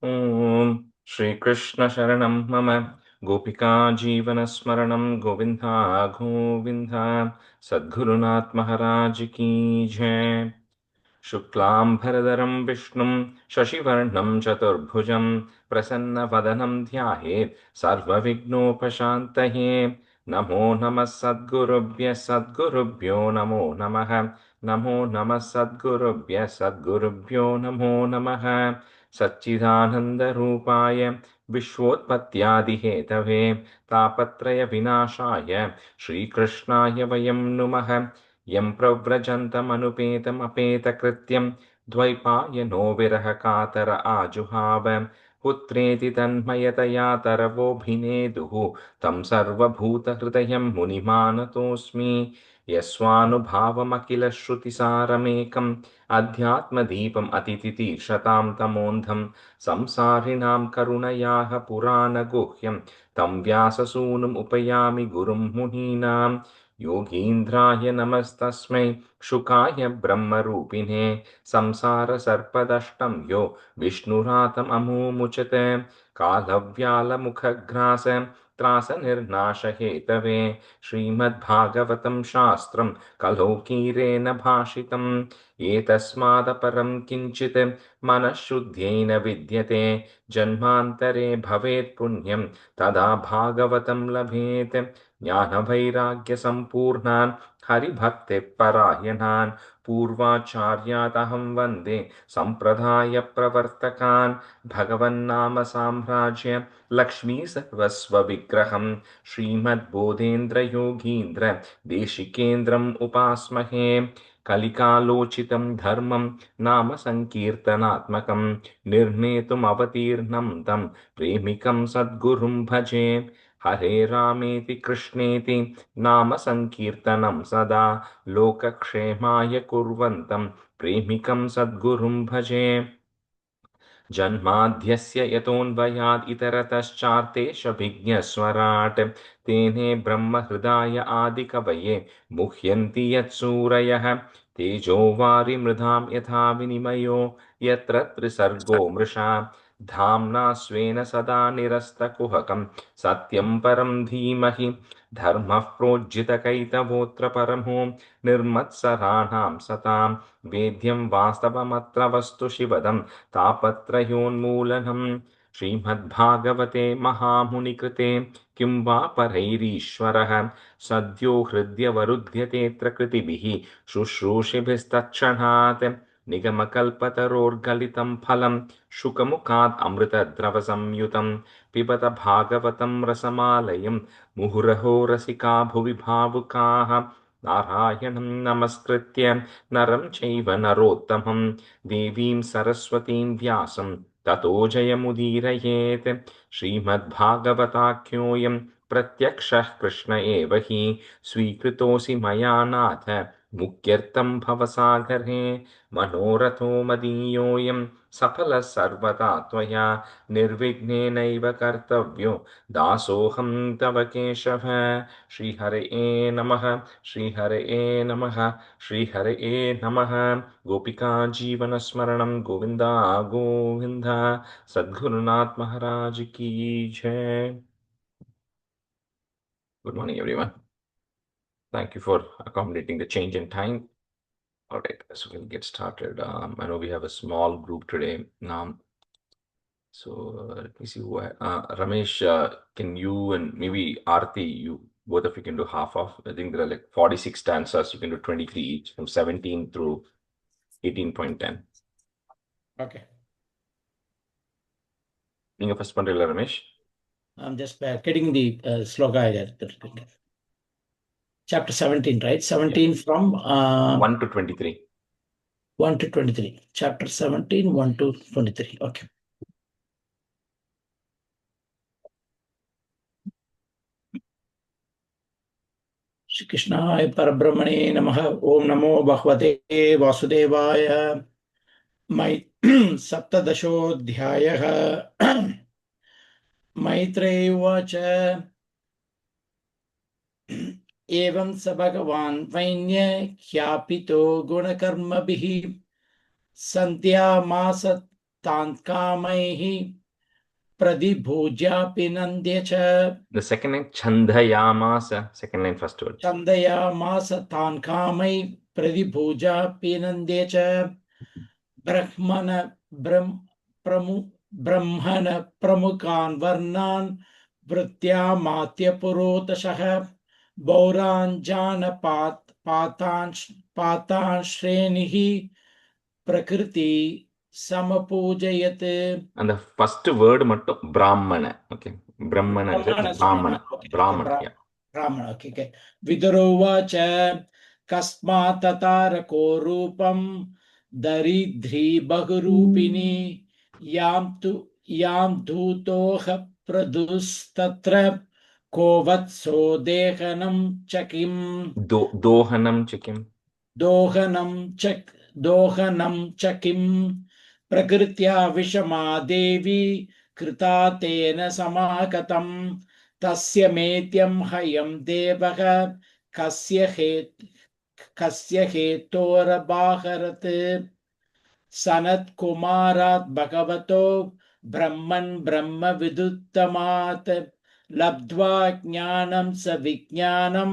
ॐ श्रीकृष्ण शरणं मम गोपिका जीवनस्मरणं गोविन्दा गोविन्द सद्गुरुनाथ महाराज की जय। शुक्लाम्भरधरं विष्णुं शशिवर्णं चतुर्भुजं प्रसन्नवदनं ध्यायेत् सर्वविघ्नोपशान्तये। नमो नमः सद्गुरुभ्यो नमो नमः। नमो नमः सद्गुरुभ्यो नमो नमः। सच्चिदानन्दरूपाय विश्वोत्पत्त्यादिहेतवे तापत्रयविनाशाय श्रीकृष्णाय वयं नुमः। यं प्रव्रजन्तमनुपेतमपेतकृत्यं द्वैपायनो विरहकातर आजुहाव पुत्रेति तन्मयतया तरवोऽभिनेदुः तं सर्वभूतहृदयं मुनिमानतोऽस्मि। यस्वानुभावमखिलश्रुतिसारमेकम् अध्यात्मदीपम् अतितितीर्षतां तमोन्धं संसारिणां करुणयाः पुराणगुह्यं तं व्याससूनुम् उपयामि गुरुं मुनीनां। योगीन्द्राय नमस्तस्मै शुकाय ब्रह्मरूपिणे संसारसर्पदष्टं यो विष्णुरातममुमुचते कालव्यालमुखग्रास त्रासनिर्नाशहेतवे श्रीमद्भागवतं शास्त्रं कलौकीरेण भाषितम् एतस्मादपरं किञ्चित् मनःशुद्ध्यै न विद्यते जन्मान्तरे भवेत् पुण्यं तदा भागवतं लभेत् ज्ञानवैराग्यसम्पूर्णान् हरिभक्तिपरायणान् पूर्वाचार्यादहं वन्दे सम्प्रदायप्रवर्तकान् भगवन्नाम साम्राज्य लक्ष्मी सर्वस्वविग्रहं श्रीमद्बोधेन्द्रयोगीन्द्र देशिकेन्द्रम् उपास्महे। कलिकालोचितं धर्मं नाम संकीर्तनात्मकं निर्णेतुमवतीर्णं तं प्रेमिकं सद्गुरुं भजे। हरे रामेति कृष्णेति नाम संकीर्तनं सदा लोकक्षेमाय कुर्वन्तं प्रेमिकं सद्गुरुं भजे। जन्माद्यस्य यतोऽन्वयाद् इतरतश्चार्तेष्वभिज्ञस्वराट् तेने ब्रह्महृदाय आदिकवये मुह्यन्ति यत्सूरयः तेजो वारिमृधां यथा विनिमयो यत्र त्रिसर्गो मृषा धाम्ना स्वेन सदा निरस्तकुहकं सत्यं परं धीमहि धर्मः प्रोज्झितकैतवोऽत्र परमो निर्मत्सराणां सतां वेद्यं वास्तवमत्र वस्तु शिवदम् तापत्रयोन्मूलनं श्रीमद्भागवते महामुनिकृते किं वा परैरीश्वरः सद्यो हृद्यवरुध्यतेऽत्र कृतिभिः शुश्रूषिभिस्तत्क्षणात् निगमकल्पतरोर्गलितं फलं शुकमुखात् अमृतद्रवसंयुतं पिबत भागवतं रसमालयं मुहुरहो रसिका भुवि भावुकाः नारायणं नमस्कृत्य नरं चैव नरोत्तमं देवीं सरस्वतीं व्यासं ततो जयमुदीरयेत् श्रीमद्भागवताख्योऽयं प्रत्यक्षः कृष्ण एव हि स्वीकृतोऽसि मया नाथ मुक्त्यर्थं भवसागरे मनोरथो मदीयोऽयं सफलः सर्वदा त्वया निर्विघ्नेनैव कर्तव्यो दासोऽहं तव केशव। श्रीहरये नमः। श्रीहरये नमः। श्रीहरये नमः। गोपिका जीवनस्मरणं गोविन्दा गोविन्द सद्गुरुनाथ महाराज की जय। Good morning, everyone. Thank you for accommodating the change in time. All right, so we'll get started. I know we have a small group today. So let me see who Ramesh, can you and maybe Aarti, you both of you can do half of. I think there are like 46 stanzas. You can do 23 each from 17 through 18.10. Okay. Ninga first pandrilla Ramesh. I'm just getting the sloka. Chapter 17, right? 17 from 1 to 23. 1 to 23. Chapter 17, 1 to 23. Okay. Shri Krishnaya Parabrahmane Namaha. Om Namo Bhagavate Vasudevaya. My Saptadashodhyayaha. Maitreya Uvacha. एवं स भगवान् वैन्य ख्यापितो गुणकर्मभिः सन्ध्यामासतैर्मुनिभिः तान् कामैः प्रतिभूज्यापि नन्द्य च. The second line, Chandayamasa, second line, first word. छन्दयामास तान् कामैः प्रतिभूज्यापि नन्द्य च. ब्रह्मण प्रमुखान् वर्णान् वृत्त्यामात्य पुरोतशः पौरान् पातान् श्रेणिः प्रकृति समपूजयत्. And the first word mattum Brahmana. Okay. Brahmana is it? Brahmana. Brahmana. Yeah. Brahmana. Okay. Vidurovacha kasmat tatarako rupam daridhri bahurupini yam dhutoha pradustatra kovatso dehanam chakim. Dohanam chikim. दोहनं च किं प्रकृत्या विषमा देवी कृता तेन समागतं तस्य मेत्यं हयं देवः कस्य हेतोरबाहरत् सनत्कुमारात् भगवतो ब्रह्मन् ब्रह्मविदुत्तमात् लब्ध्वा ज्ञानं स विज्ञानं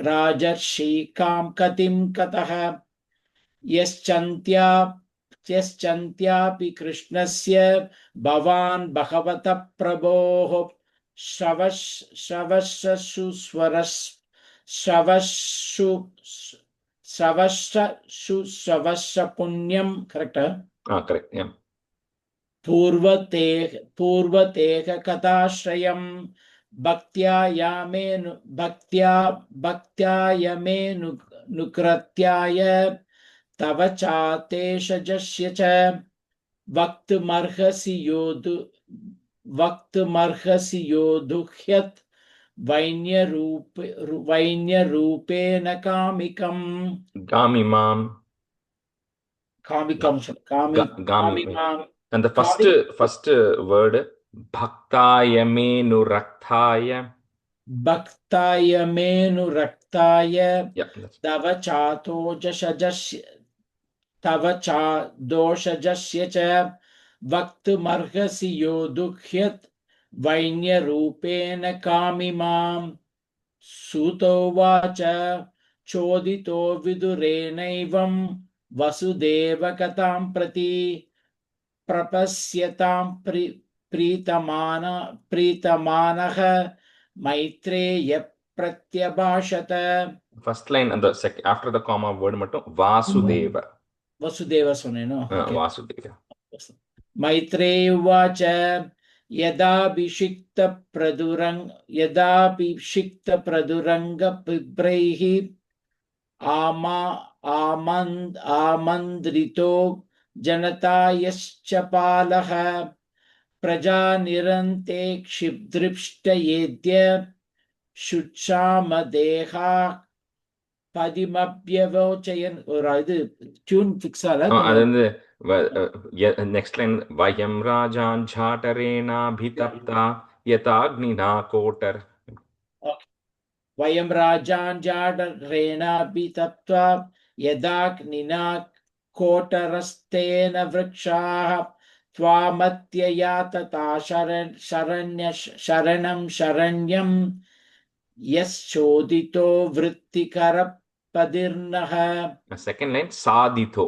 राजर्षिकां कतिं कतः यश्चन्त्यापि कृष्णस्य भवान् भगवतः प्रभोः श्रवश्च पुण्यं. करेक्ट? Correct. Yeah. पूर्वतेह कथाश्रयं भक्त्या यमेनुकृत्याय तव चातेशजस्य च वक्तुमर्हसि योदुह्यत् वैन्यरूपेण कामिकम्. Gamimam. कामिमाम्. And the first word, Bhaktayamenurakthaya. भक्तायमेनुरक्ताय Yeah. तव चादोषजस्य च वक्तुमर्हसि योदुह्यत् वैन्यरूपेण कामिमाम्. सूतोवाच चोदितो विदुरेणैवं वसुदेवकथां प्रति प्रपश्यतां प्रीतमानः मैत्रेय प्रत्यभाषत. First line and the second after the comma word mattum Vasudeva. Vasudeva सुनेनो. Vasudeva. Maitreya उवाच यदाभिषिक्तप्रदुरङ्गपिब्रैः आमन्त्रितो जनता यश्च पालः प्रजानिरन्ते क्षिप्दृष्टयेद्य शुक्षामदेहा पदिमभ्यवोचयन्. இது டியூன் ஃபிக்ஸ் ஆல. Next line, Vayam Rajan Jhatarena Bhitapta Yatagnina Kotar. वयं राजाञ्जाडरेणाभितप्त्वा यदाग्निना कोटरस्तेन वृक्षाः त्वामत्यया तथा शरण्यं यश्चोदितो वृत्तिकरपदिर्नः. Second line, Sadito.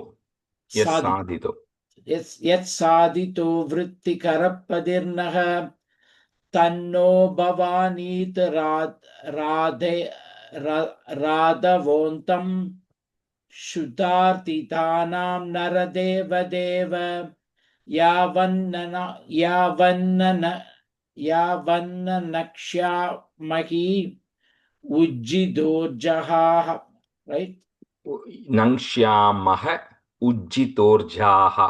Yes, Sadito. यत्सादितो वृत्तिकरपदिर्नः तन्नो भवानीत राधवोन्तं शुद्धार्तितानां नरदेवदेव यावन्नक्ष्यामहि उज्जिदोर्जहाः. Right? Nangshyamah Ujjitorjaha.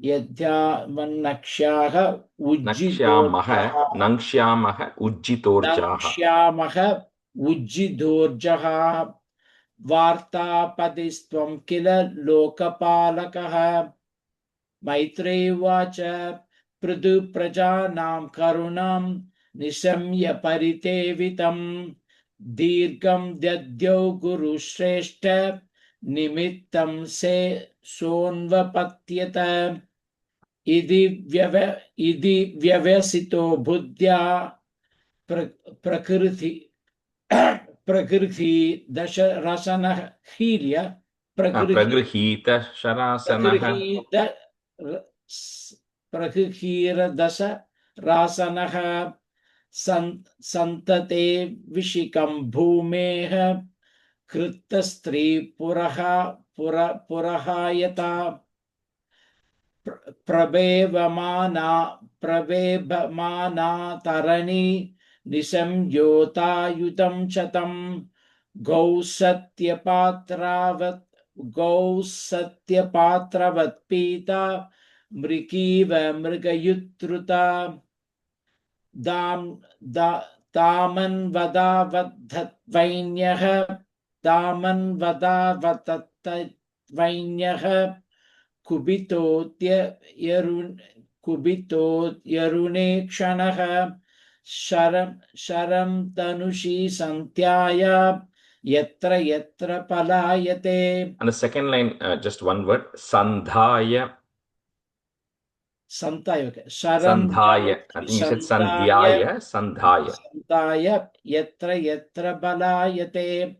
यद्यावन्नक्ष्याः Nangshyamah उज्जिदोर्जहाः वार्तापदिस्त्वं किल लोकपालकः. मैत्रेय उवाच पृथु प्रजानां करुणां निशम्य परितेवितं दीर्घं दद्यौ गुरुश्रेष्ठ निमित्तं सोऽन्वपत्यत इति व्यवसितो बुद्ध्या प्रकृति दशरसनः हीर्य प्रगृहीत शरासनः प्रगृहीरदश रासनः सन्तते विशिकं भूमेः कृतस्त्री पुरहायता प्रवेभमाना तरणि निसंयोतायुतं शतं गौ सत्यपात्रवत् पीता मृगीव मृगयुत्रुता तामन्वदावतत्वैन्यः कुबितोऽयरुणे क्षणः शरं तनुषी सन्त्याय यत्र यत्र पलायते. And the second line, just one word, sandhaya. Okay. Sandhaya. I think you said sandhyaya. Sandhaya yatra yatra balayate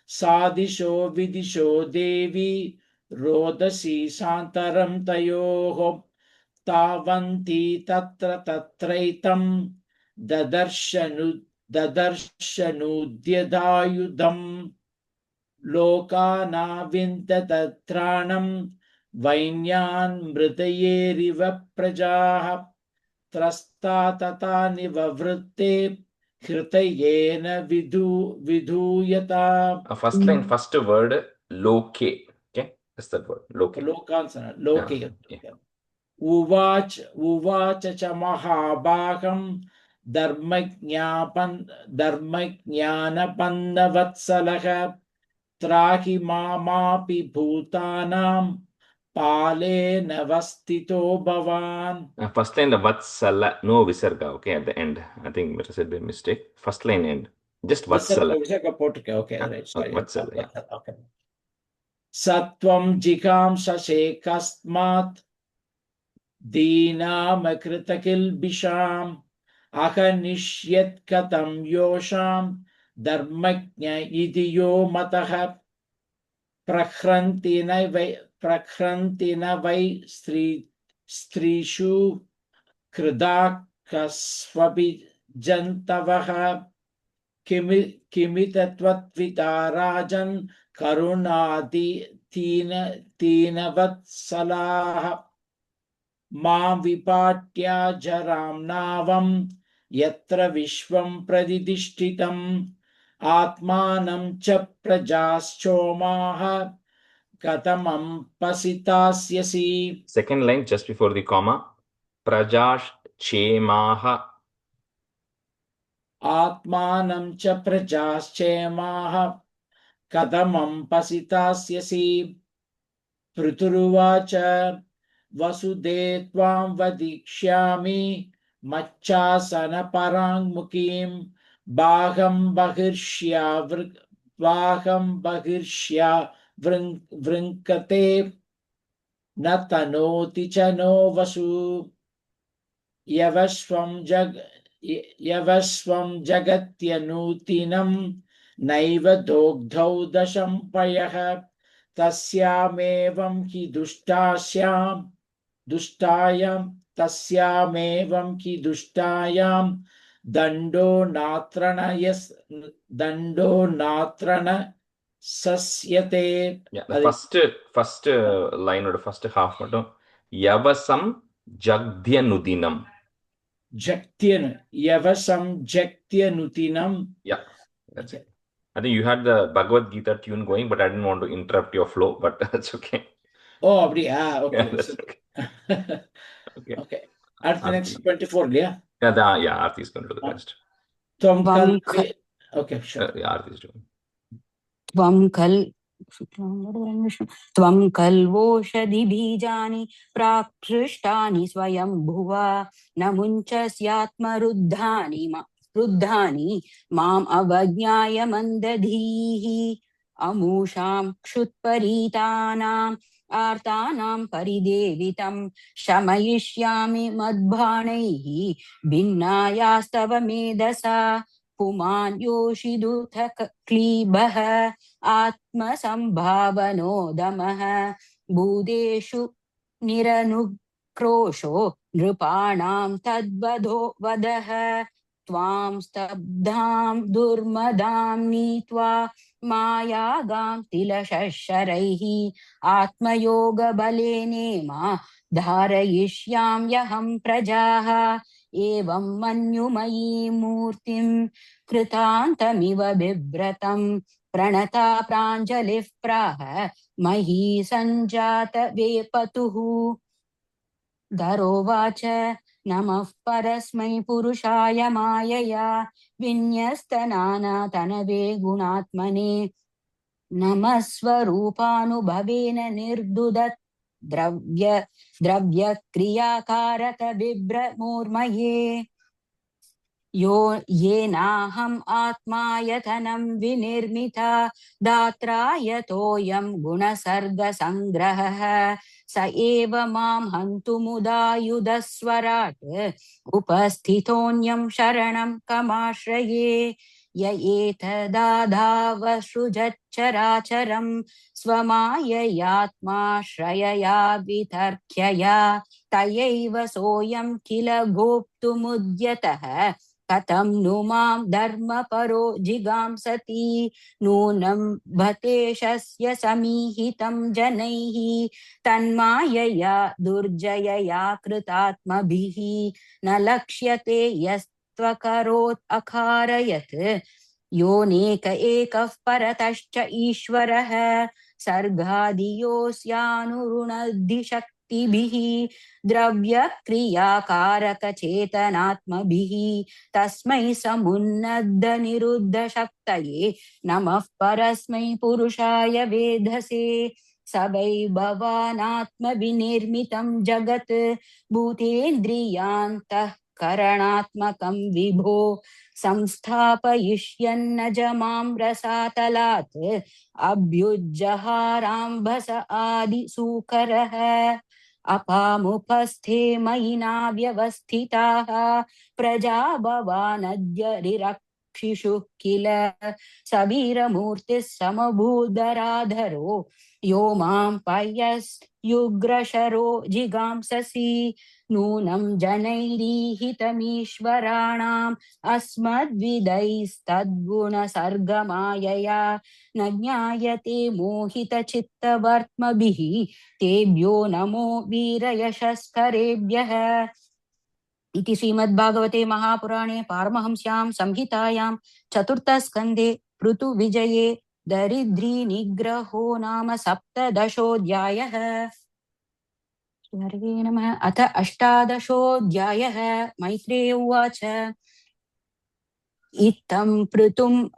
sadisho vidisho devi rodasi santaram tayoho tavanti tatra tatraitam dadarshanud lokanavintatranam vainyan mृतयेरिव प्रजाः त्रस्ता तथा निववृत्ते हृतयेन विधूयता. First line, first word, loke. Okay, that's that word, loke. Lokansana, loke. Yeah. उवाच च महाभागं धर्मज्ञानपन्नवत्सलः त्राहि मामापि भूतानां पालेन वस्थितो भवान्. First line, the vatsala, no visarga, okay, at the end. I think that said by mistake. First line end, just vatsala. Okay, right, sorry. Vatsala, yeah. Okay. Satvam jigamsase kasmat dīnāmakritakilbishām ahanishyat katam yoshām dharmajña iti yo matah prakhrantina vai strishu kridakasvapi jantavah kimitatvatvita rajan karunāti tīnavatsalah मां विपाट्या जरां नावं यत्र विश्वं प्रतिष्ठितम् आत्मानं च प्रजाश्चोमाः कथमं पसितास्यसि. Second line, just before the comma, prajash chemaha. आत्मानं च प्रजाश्चेमाः कथमं पसितास्यसि. पृथुरुवाच वसुदे त्वां वदिष्यामि मच्चासनपराङ्मुखीं बाहं बहिर्ष्या वृङ्कते न तनोति च नो वसु यवस्वं जगत्यनूतिनं नैव दोग्धौ दशं पयः तस्यामेवं हि दुष्टायां दण्डो नात्र न सस्यते. Yeah, the first line or the first half, yavasam jagdyanudinam. Yavasam jagdyanutinam. Yeah, that's it. I think you had the Bhagavad Gita tune going, but I didn't want to interrupt your flow, but that's okay. Oh, okay. Yeah, that's okay. Okay. At the next 24, yeah? Yeah, Aarti is going to do the rest. Okay, sure. Yeah, Aarti is doing. त्वं कल्वोषधिबीजानि प्राकृष्टानि स्वयं भुवा न मुञ्चस्यात्मरुद्धानि माम् अवज्ञाय मन्दधीः अमूषां क्षुत्परीतानाम् आर्तानां परिदेवितं शमयिष्यामि मद्बाणैः भिन्नायास्तव मेधसा पुमान् योषिदुथ क्लीबः आत्मसम्भावनो दमः भूतेषु निरनुक्रोशो नृपाणां तद्वधो वदः त्वां स्तब्धां दुर्मदां नीत्वा मायागां तिलशरैः आत्मयोगबलेनेमा धारयिष्याम्यहं प्रजाः एवं मन्युमयी मूर्तिं कृतान्तमिव बिभ्रतं प्रणता प्राञ्जलिः प्राह मही सञ्जात वेपतुः धरोवाच नमः परस्मै पुरुषाय मायया विन्यस्तनानातनवे गुणात्मने नमः स्वरूपानुभवेन निर्दुदत् द्रव्यक्रियाकारक बिभ्रमोर्मये येनाहम् आत्मायतनं विनिर्मिता दात्रा यतोऽयं गुणसर्गसङ्ग्रहः स एव मां हन्तुमुदायुधस्वराट् उपस्थितोऽन्यं शरणं कमाश्रये य एतदाधावसृजच्चराचरं स्वमाययात्माश्रयया वितर्क्यया तयैव सोऽयं किल भोक्तुमुद्यतः कथं नु मां धर्मपरो जिगांसति नूनं भतेशस्य समीहितं जनैः तन्मायया दुर्जयया कृतात्मभिः न लक्ष्यते यस्त्वकरोत् अकारयत् योनेक एकः परतश्च ईश्वरः सर्गादियोऽस्यानुरुणद्धिशक्तिभिः द्रव्यक्रियाकारकचेतनात्मभिः तस्मै समुन्नद्धनिरुद्धशक्तये नमः परस्मै पुरुषाय वेधसे स वै भवानात्मविनिर्मितं जगत् भूतेन्द्रियान्तःकरणात्मकं विभो संस्थापयिष्यन्न जमां रसातलात् अभ्युज्जहाराम्भस आदिसूकरः अपामुपस्थे मयि नाव्यवस्थिताः प्रजा भवानद्य रिरक्षिषु किल सवीरमूर्तिः समभूधराधरो यो मां पयस्युग्रशरो जिगांससि नूनं जनैरीहितमीश्वराणाम् अस्मद्विदैस्तद्गुणसर्गमायया न ज्ञायते मोहितचित्तवर्त्मभिः तेभ्यो नमो वीरयशस्करेभ्यः इति श्रीमद्भागवते महापुराणे पारमहंस्यां संहितायां चतुर्थस्कन्धे ऋतुविजये दरिद्रीनिग्रहो नाम सप्तदशोऽध्यायः। हरे नमः। अथ अष्टादशोऽध्यायः। मैत्रेय उवाच इत्थं पृथुम्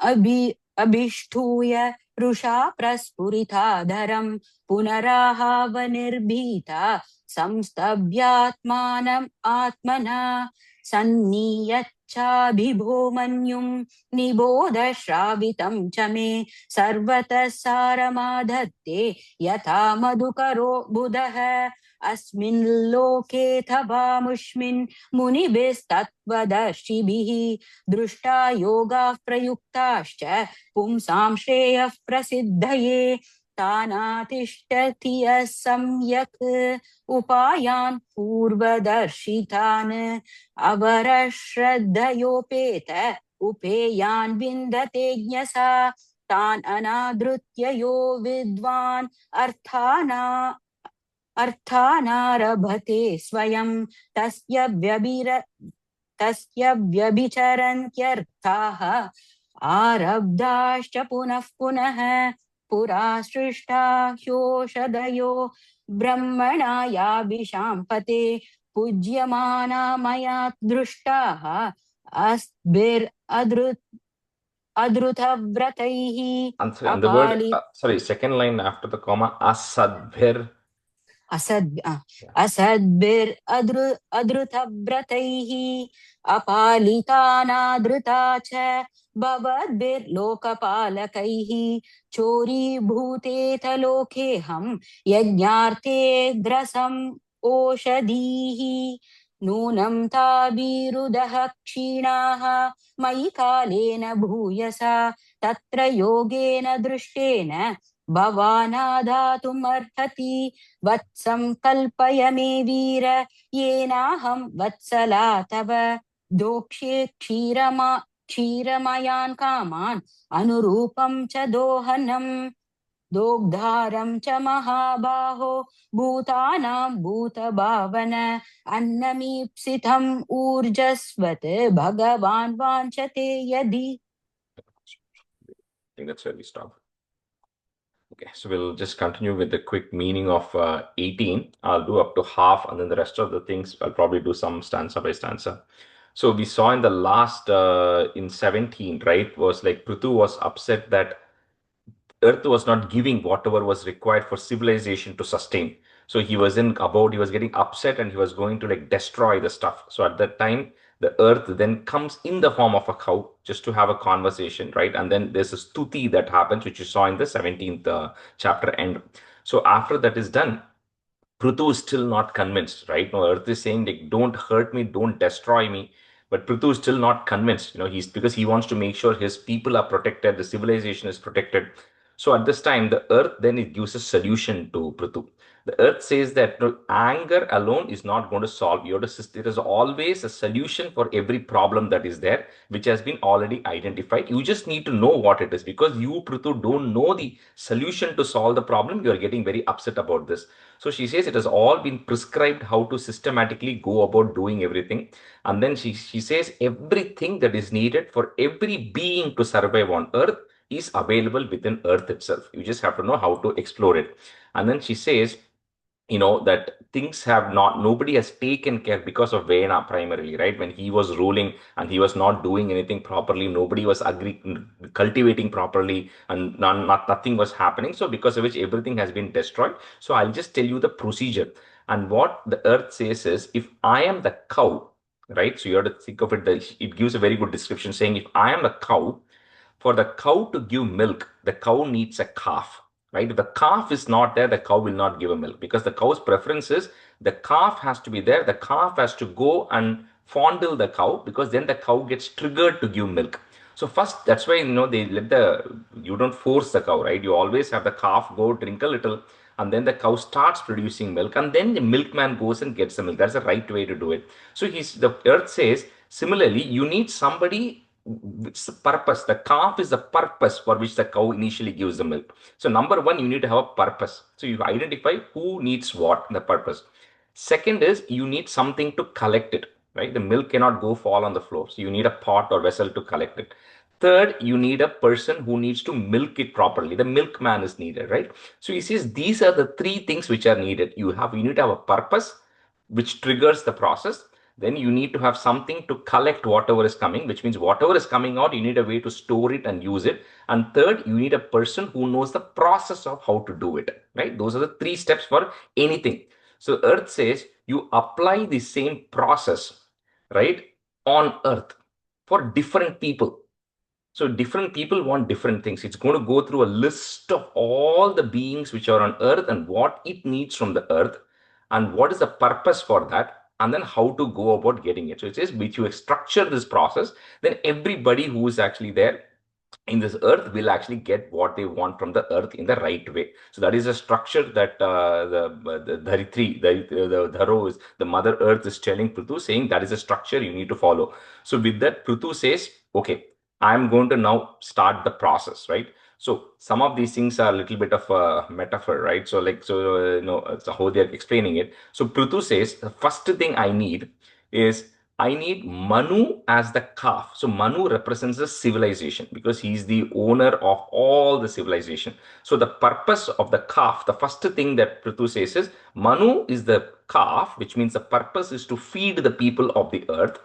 अभिष्ठूय रुषा प्रस्फुरिताधरं पुनराहावनिर्भीता संस्तभ्यात्मानम् आत्मना सन्नीयच्छाभिभो मन्युं निबोध श्रावितं च मे सर्वतः सारमाधत्ते यथा मधुकरो बुधः अस्मिन् लोकेऽथवामुष्मिन् मुनिभिस्तत्त्वदर्शिभिः दृष्टा योगाः प्रयुक्ताश्च पुंसां श्रेयः प्रसिद्धये तानातिष्ठति यः सम्यक् उपायान् पूर्वदर्शितान् अवरश्रद्धयोपेत उपेयान् विन्दते ज्ञसा तान् अनादृत्य यो विद्वान् अर्थानारभते स्वयं तस्य व्यभिचरन्त्यर्थाः आरब्धाश्च पुनः पुनः पुरा सृष्टा ह्योषधयो ब्रह्मणा याभिषां पते पूज्यमाना मया दृष्टाः अधृतव्रतैः And the word, sorry, second line after the comma, asadbhir. असद्भिरदृतव्रतैः अपालितानादृता च भवद्भिर्लोकपालकैः चोरीभूतेतलोकेऽहं यज्ञार्थे ग्रसम् ओषधीः नूनं ताभिरुदः क्षीणाः मयि कालेन भूयसा तत्र योगेन दृष्टेन भवानादातुमर्हति वत्सं कल्पय मे वीर येनाहं वत्सला तव दोक्ष्ये क्षीरमयान् कामान् अनुरूपं च दोहनम् दोग्धारं च महाबाहो भूतानां भूतभावन अन्नमीप्सितम् ऊर्जस्वत् भगवान् वाञ्छते यदि. I think that's where we stop. Okay, so we'll just continue with the quick meaning of 18. I'll do up to half, and then the rest of the things I'll probably do some stanza by stanza. So we saw in the last, in 17, right, was like Prithu was upset that Earth was not giving whatever was required for civilization to sustain. So he was he was getting upset and he was going to like destroy the stuff. So at that time, the earth then comes in the form of a cow just to have a conversation, right? And then there's a stuti that happens, which you saw in the 17th chapter end. So after that is done, Prithu is still not convinced, right? No, Earth is saying, like, don't hurt me, don't destroy me. But Prithu is still not convinced, he's because he wants to make sure his people are protected, the civilization is protected. So at this time, the Earth then it gives a solution to Prithu. The Earth says that anger alone is not going to solve. There is always a solution for every problem that is there, which has been already identified. You just need to know what it is because you, Prithu, don't know the solution to solve the problem. You are getting very upset about this. So she says it has all been prescribed how to systematically go about doing everything. And then she says everything that is needed for every being to survive on earth is available within earth itself. You just have to know how to explore it. And then she says, that things have not, nobody has taken care because of Vena primarily, right? When he was ruling and he was not doing anything properly, nobody was cultivating properly, and nothing was happening. So because of which everything has been destroyed. So I'll just tell you the procedure. And what the earth says is, if I am the cow, right? So you have to think of it, it gives a very good description saying, if I am the cow, for the cow to give milk, the cow needs a calf, right? If the calf is not there, the cow will not give a milk because the cow's preference is the calf has to be there. The calf has to go and fondle the cow because then the cow gets triggered to give milk. So first, that's why, you don't force the cow, right? You always have the calf go drink a little and then the cow starts producing milk and then the milkman goes and gets the milk. That's the right way to do it. So the earth says, similarly, you need somebody. It's the purpose. The calf is the purpose for which the cow initially gives the milk. So number one, you need to have a purpose. So you identify who needs what, the purpose. Second is you need something to collect it, right? The milk cannot go fall on the floor. So you need a pot or vessel to collect it. Third, you need a person who needs to milk it properly. The milkman is needed, right? So he says these are the three things which are needed. You need to have a purpose which triggers the process. Then you need to have something to collect whatever is coming, which means whatever is coming out, you need a way to store it and use it. And third, you need a person who knows the process of how to do it, right? Those are the three steps for anything. So earth says you apply the same process, right, on earth for different people. So different people want different things. It's going to go through a list of all the beings which are on earth and what it needs from the earth and what is the purpose for that and then how to go about getting it. So it says, if you structure this process, then everybody who is actually there in this earth will actually get what they want from the earth in the right way. So that is a structure that the Dharitri, the Dharo is, the mother earth is telling Prithu, saying that is a structure you need to follow. So with that, Prithu says, okay, I'm going to now start the process, right? So some of these things are a little bit of a metaphor, right? So so how they're explaining it. So Prithu says, the first thing I need is I need Manu as the calf. So Manu represents the civilization because he's the owner of all the civilization. So the purpose of the calf, the first thing that Prithu says is Manu is the calf, which means the purpose is to feed the people of the earth.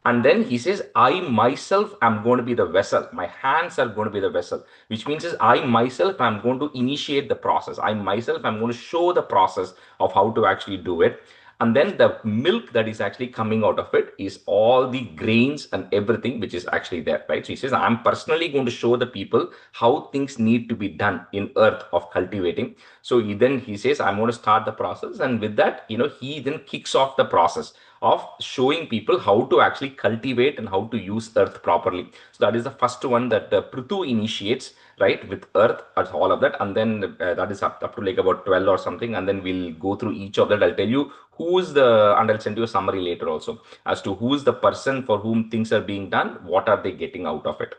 And then he says, I myself am going to be the vessel. My hands are going to be the vessel, which means is I myself am going to initiate the process. I myself am going to show the process of how to actually do it. And then the milk that is actually coming out of it is all the grains and everything which is actually there, right? So he says, I'm personally going to show the people how things need to be done in earth of cultivating. So then he says, I'm going to start the process. And with that, he then kicks off the process of showing people how to actually cultivate and how to use earth properly. So that is the first one that Prithu initiates, right, with earth, all of that. And then that is up to like about 12 or something. And then we'll go through each of that. I'll tell you and I'll send you a summary later also as to who is the person for whom things are being done, what are they getting out of it.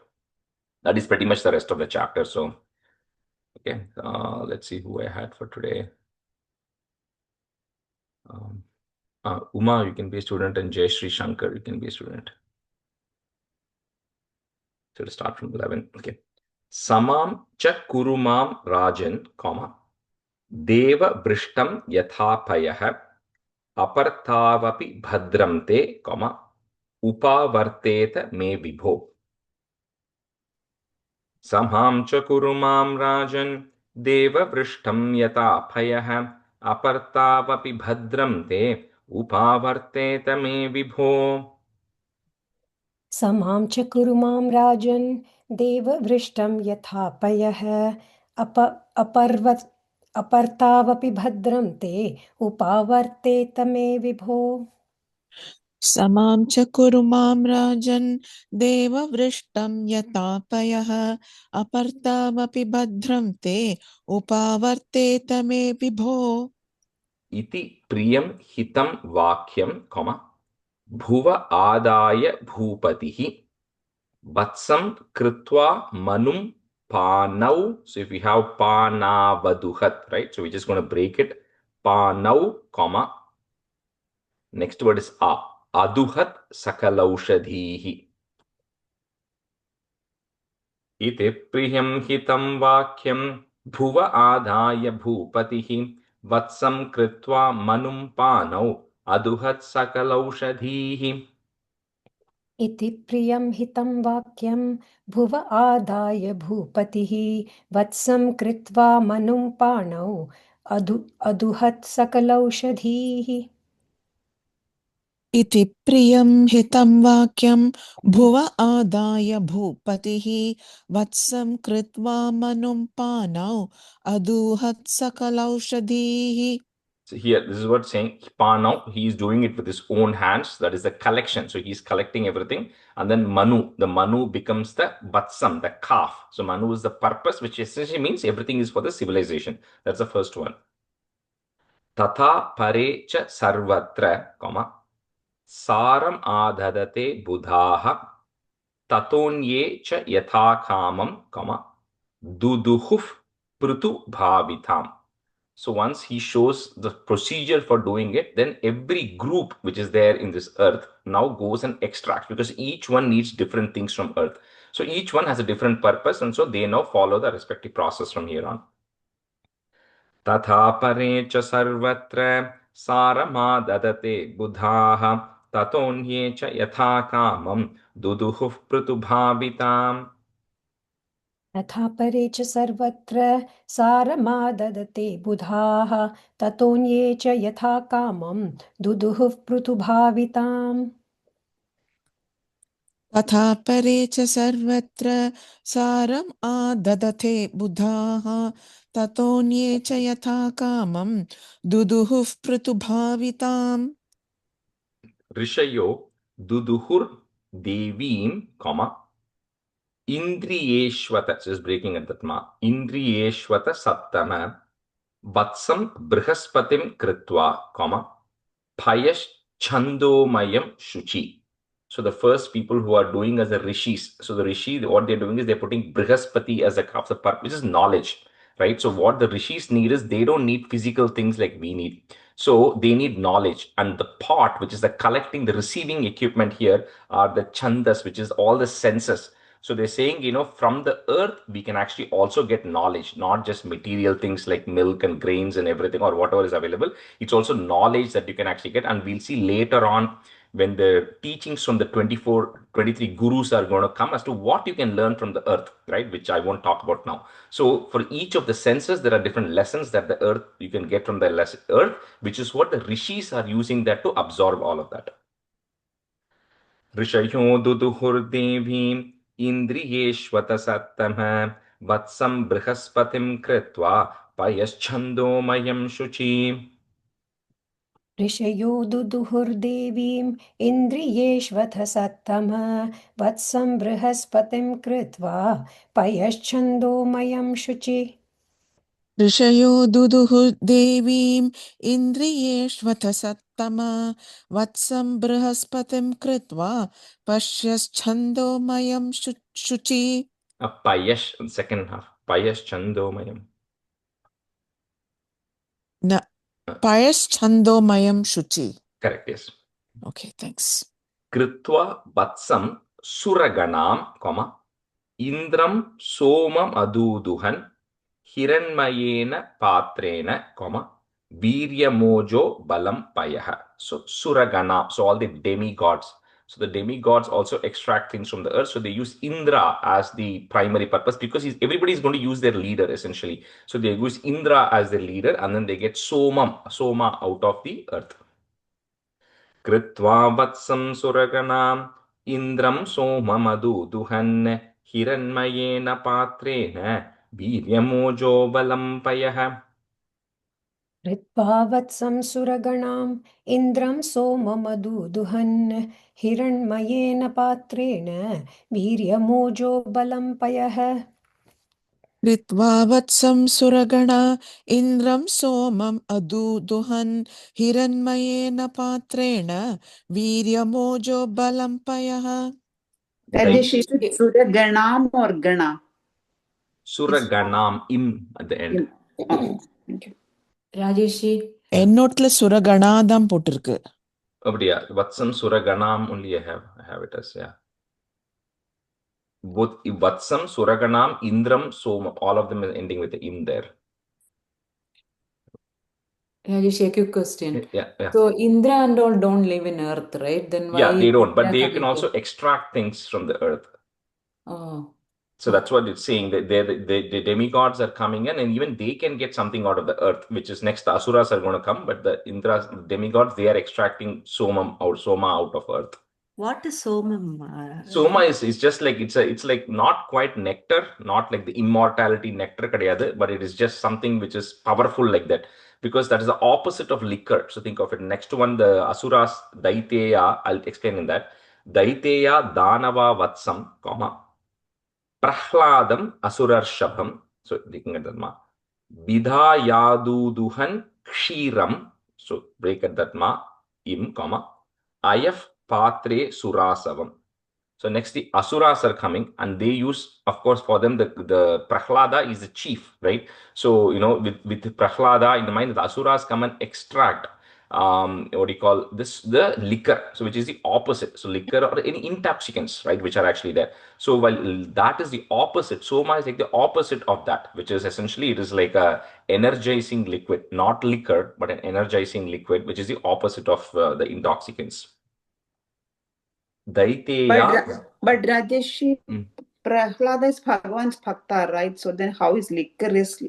That is pretty much the rest of the chapter. So, okay, let's see who I had for today. Uma, you can be a student, and Jay Sri Shankar, you can be a student. So to start from 11. Okay. Samam cha kurumam rajan, comma, deva brishtam yathapayah, apartavapi bhadram te, comma, upavarteta me vibho. Samam cha kurumam rajan, deva brishtam yathapayah, apartavapi bhadram te, upavarteta me vibho. समां च कुरु मां राजन् देववृष्टं यथापयः अपर्तावपि भद्रं ते उपावर्तेत मे विभो समां च कुरु मां राजन् देववृष्टं यतापयः अपर्तावपि भद्रं ते उपावर्तेत मे विभो इति प्रियं हितं वाक्यं, भुव आदाय भूपतिः वत्सं कृत्वा मनुं पानौ. So if we have panavaduhat, right? So we're just going to break it. Panau, next word is aduhat sakalaushadhihi. इति प्रियं हितं वाक्यं भुव आदाय भूपतिः वत्सं कृत्वा मनुं पानौ अदुहत् सकलौषधीः. इति प्रियं हितं वाक्यं भुव आदाय भूपतिः वत्सं कृत्वा मनुं पाणौ अदुहत् सकलौषधीः इति प्रियं हितं वाक्यं भुव आदाय भूपतिः वत्सं कृत्वा मनुं पानौ अदूहत् सकलौषधीः. So here, this is what saying Panau, he is doing it with his own hands. That is the collection. So he's collecting everything. And then Manu, the Manu becomes the Vatsam, the calf. So Manu is the purpose, which essentially means everything is for the civilization. That's the first one. Tatha pare cha sarvatra, saram adhadate budhaha tatonye cha yathakamam, duduhuf prutu bhavitam. So once he shows the procedure for doing it, then every group which is there in this earth now goes and extracts, because each one needs different things from earth. So each one has a different purpose, and so they now follow the respective process from here on. Tatha pare cha sarvatra saramadadate buddhaha tatonye cha yatha kamam duduhuf pritubhavitam. यथा परे च सर्वत्र सारमाददते बुधाः ततोऽन्ये च यथा कामं दुदुहुः पृथुभाविताम् तथा परे च सर्वत्र सारम् आददते बुधाः ततोऽन्ये च यथा कामं दुदुहुः पृथुभाविताम्. Rishayo duduhur devim, Indriyeshvata, so just breaking at that ma, Indriyeshvata Sattama, Vatsam Brihaspatim Kritva, Payash Chandomayam Shuchi. So the first people who are doing as the rishis, so the rishi, what they're doing is they're putting Brihaspati as a half the part, which is knowledge, right? So what the rishis need is they don't need physical things like we need. So they need knowledge, and the pot, which is the collecting, the receiving equipment here, are the chandas, which is all the senses. So they're saying, from the earth, we can actually also get knowledge, not just material things like milk and grains and everything or whatever is available. It's also knowledge that you can actually get. And we'll see later on when the teachings from the 24, 23 gurus are going to come as to what you can learn from the earth, right? Which I won't talk about now. So for each of the senses, there are different lessons that the earth, you can get from the earth, which is what the rishis are using that to absorb all of that. ऋषयो दुदुहुर्देवीम् इन्द्रियेष्वतसत्तमः वत्सं बृहस्पतिं कृत्वा पयश्छन्दोमयं शुचि. ऋषयो दुदुहुर्देवीम् इन्द्रियेष्वथ सत्तमा वत्सं बृहस्पतिं कृत्वा पयश्छन्दोमयं शुचि ऋषयो दुदुः देवीम् इन्द्रियेष्वथ सत्तमा वत्सं बृहस्पतिं कृत्वा पश्यश्छन्दोमयं शुचि. Payash, second half. Payashchandomayam. न पयश्छन्दोमयं शुचि. Correct, yes. Okay, thanks. Kritva vatsam suraganam, comma, Indram somam aduduhan hiranmayena patrena, comma, virya mojo balam payaha. So suragana, so all the demigods. So the demigods also extract things from the earth. So they use Indra as the primary purpose because everybody is going to use their leader essentially. So they use Indra as their leader and then they get Soma out of the earth. कृत्वा वत्सं सुरगणाम् इन्द्रं सोममदूदुहन् हिरण्मयेन पात्रेण वीर्यमोजो बलं पयः. कृत्वा वत्सं सुरगणाम् इन्द्रं सोममदूदुहन् हिरण्मयेन पात्रेण वीर्यमोजो बलं पयः कृत्वा वत्सं सुरगणा इन्द्रं सोमम् अदूदुहन् हिरण्मयेन पात्रेण वीर्यमोजो बलं पयः. Rajesh, is it Suraganam or Gana? Suraganam im at the end. Oh, thank you. ராஜேஷி என்னோட்ல சுரகணாதான் போட்டிருக்கு. அப்படியா? Vatsam Suraganam only I have it as, yeah. Both Vatsam, Suraganam, Indram, Soma, all of them is ending with the im there. Rajesh, a quick question. Yeah. So Indra and all don't live in Earth, right? Then why? Yeah, they don't, but Indra they can coming also here? extract things from the earth. Oh, So that's what it's saying, that the demigods are coming in and even they can get something out of the earth, which is next. The Asuras are going to come, but the Indras, demigods, they are extracting Soma out of earth. What is Somam? Soma is just like, it's like not quite nectar, not like the immortality nectar kadiyadu, but it is just something which is powerful like that, because that is the opposite of liquor. So think of it. Next one, the Asuras, Daiteya, I'll explain in that. Daiteya Danava Vatsam, comma, Prahladam Asurarshapam. So thinking at that ma. Vidhayaduduhan Kshiram. So break at that ma. Im, comma. Ayaf Patre Surasavam. So next the Asuras are coming and they use, of course, for them the Prahlada is the chief, right? So with Prahlada in the mind, the Asuras come and extract what do you call this, the liquor, so which is the opposite. So liquor or any intoxicants, right, which are actually there. So while that is the opposite, Soma is like the opposite of that, which is essentially, it is like a energizing liquid, not liquor but an energizing liquid, which is the opposite of the intoxicants. Daiteya. But Rajesh, Prahlada is Bhagavan's Bhakta, right? So then how is liquor is?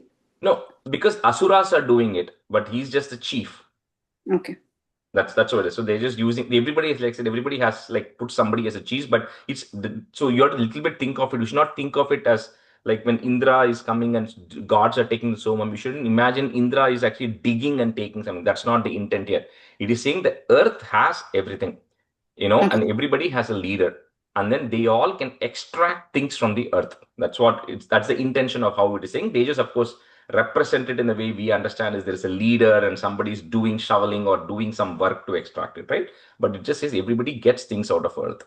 No, because Asuras are doing it, but he's just the chief. Okay. That's what it is. So they're just using, everybody is like said, everybody has like put somebody as a chief, but it's so you have to a little bit think of it. You should not think of it as like when Indra is coming and gods are taking the Somam. You shouldn't imagine Indra is actually digging and taking something. That's not the intent here. It is saying the earth has everything, Okay. and everybody has a leader, and then they all can extract things from the earth. That's the intention of how it is saying. They just, of course, represent it in the way we understand, is there is a leader and somebody's doing shoveling or doing some work to extract it, right? But it just says everybody gets things out of earth.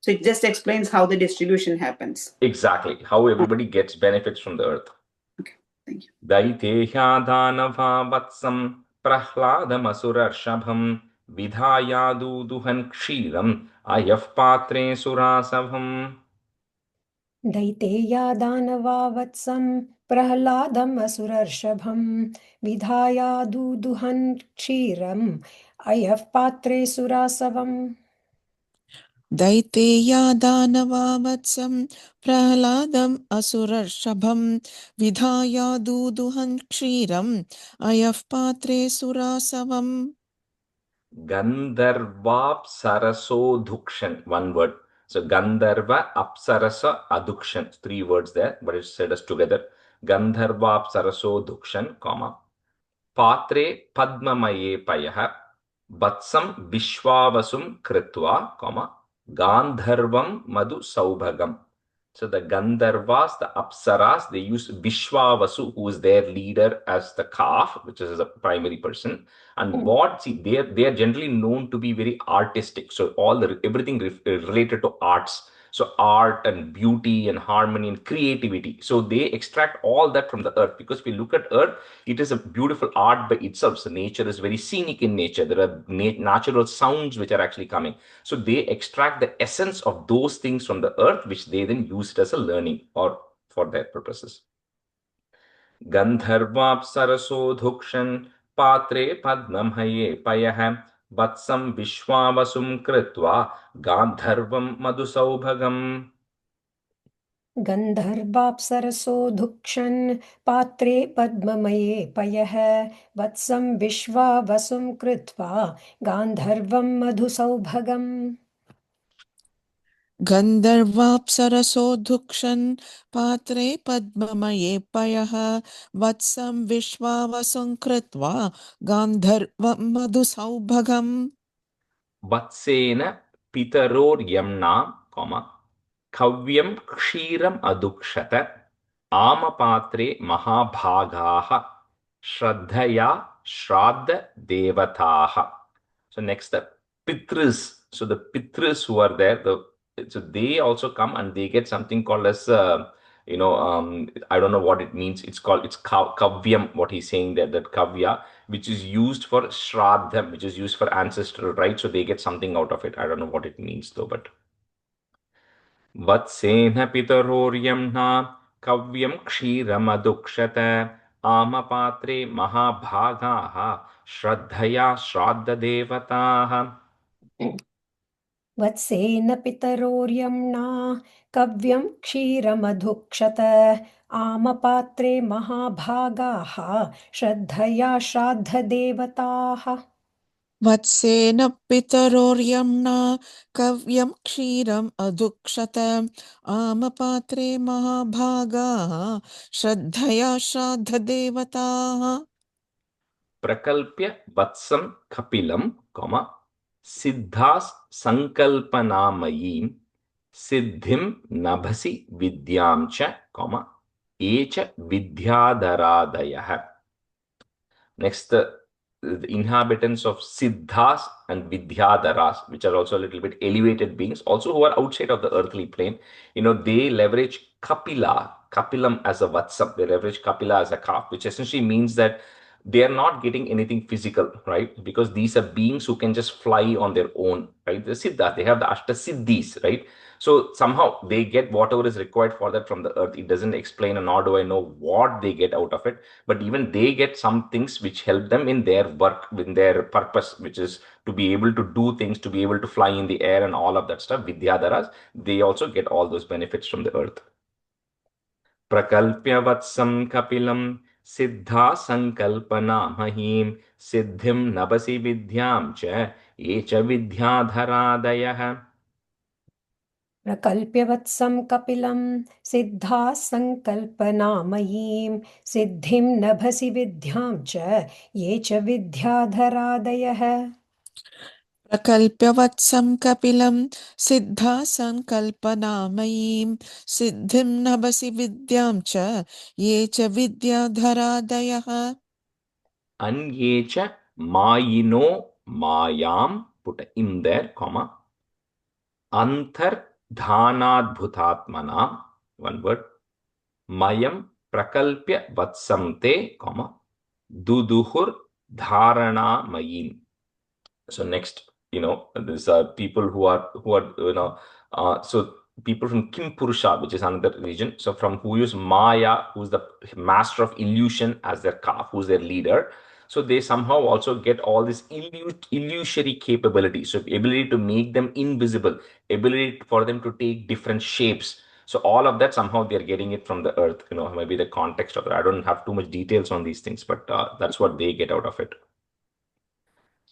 So it just explains how the distribution happens. Exactly, how everybody gets benefits from the earth. Okay, thank you. Daitehya dhanava vatsam prahladam asurarshapam vidhayaduduhan kshiram ayaf patre surasavam. दैतेया दानवा वत्सं प्रह्लादम् असुरर्षभं विधायादुदुहन् क्षीरम् अयः पात्रे सुरासवम् दैतेया दानवा वत्सं प्रह्लादम् असुरर्षभं विधाया दूदुहन् क्षीरम् अयः पात्रे सुरासवम्. Gandharvapsaraso dhukshan, one word. So Gandharva Apsarasa Adukshan, three words there, but it's said as together. Gandharvapsaraso dhukshan, comma. Patre Padmamaye Payaha Vatsam Vishwavasum Kritva, comma. Gandharvam Madhu Saubhagam. So the Gandharvas, the Apsaras, they use Vishwavasu, who is their leader, as the calf, which is a primary person. And what, see, they are generally known to be very artistic. So everything related to arts. So art and beauty and harmony and creativity. So they extract all that from the earth, because if we look at earth, it is a beautiful art by itself. So nature is very scenic in nature. There are natural sounds which are actually coming. So they extract the essence of those things from the earth, which they then use it as a learning or for their purposes. Gandharvapsaraso dhukshan patre padmamhaye payah vatsam vishwavasum kritva gandharvam madhusaubhagam. गन्धर्वाप्सरसो धुक्षन् पात्रे पद्ममये पयः वत्सं विश्वावसुं कृत्वा गान्धर्वं मधुसौभगम् गन्धर्वाप्सरसो धुक्षन् पात्रे पद्ममये पयः वत्सं विश्वावसुं कृत्वा गान्धर्वं मधुसौभगम्. Vatsena pitaror yamna, comma, kavyam kshiram adukshata amapatre mahabhagaha shraddhaya shraddha devataha. So next the Pitris. So the Pitris who are there, so they also come and they get something called as I don't know what it means. It's kavyam, what he's saying there, that kavya, which is used for shraddham, which is used for ancestral rites. So they get something out of it. I don't know what it means though, but Vatsena pitaroryamna kavyam kshiramαδukshata amapatre mahabhagaha shraddhaya shraddha devataha. वत्सेन पितरोर्यम्ना कव्यं क्षीरमधुक्षत आमपात्रे महाभागाः श्रद्धया श्राद्धदेवताः वत्सेन पितरोर्यम्ना कव्यं क्षीरम् अधुक्षत आमपात्रे महाभागाः श्रद्धया श्राद्धदेवताः. Prakalpya vatsam kapilam, comma, siddhas sankalpanamayim siddhim nabhasi vidyam cha, comma, echa vidyadharadayah. Next, the inhabitants of Siddhas and Vidyadharas, which are also a little bit elevated beings, also who are outside of the earthly plane, they leverage Kapilam as a Vatsam. They leverage Kapila as a calf, which essentially means that they are not getting anything physical, right? Because these are beings who can just fly on their own, right? The Siddha, they have the Ashta Siddhis, right? So somehow they get whatever is required for that from the earth. It doesn't explain, and nor do I know what they get out of it. But even they get some things which help them in their work, in their purpose, which is to be able to do things, to be able to fly in the air and all of that stuff. Vidyadharas, they also get all those benefits from the earth. Prakalpya vatsam kapilam siddha sankalpana mahim siddhim nabasi vidyam cha echa vidyadharadayah. प्रकल्प्य वत्सं कपिलं सिद्धा सङ्कल्पनामयीं सिद्धिं नभसि विद्यां च ये च विद्याधरादयः प्रकल्प्य वत्सं कपिलं सिद्धा संकल्पनामयीं सिद्धिं नभसि विद्यां च ये च विद्याधरादयः. Anyecha mayino mayam, put in there, comma, antardhanadbhutatmanam, one word, mayam prakalpya vatsamte, comma, duduhur dharana mayim. So next, these are people who are so people from Kim Purusha, which is another region. So from who use Maya, who's the master of illusion, as their calf, who's their leader. So they somehow also get all this illusory capability. So ability to make them invisible, ability for them to take different shapes. So all of that somehow they're getting it from the earth. Maybe the context of it. I don't have too much details on these things, but that's what they get out of it.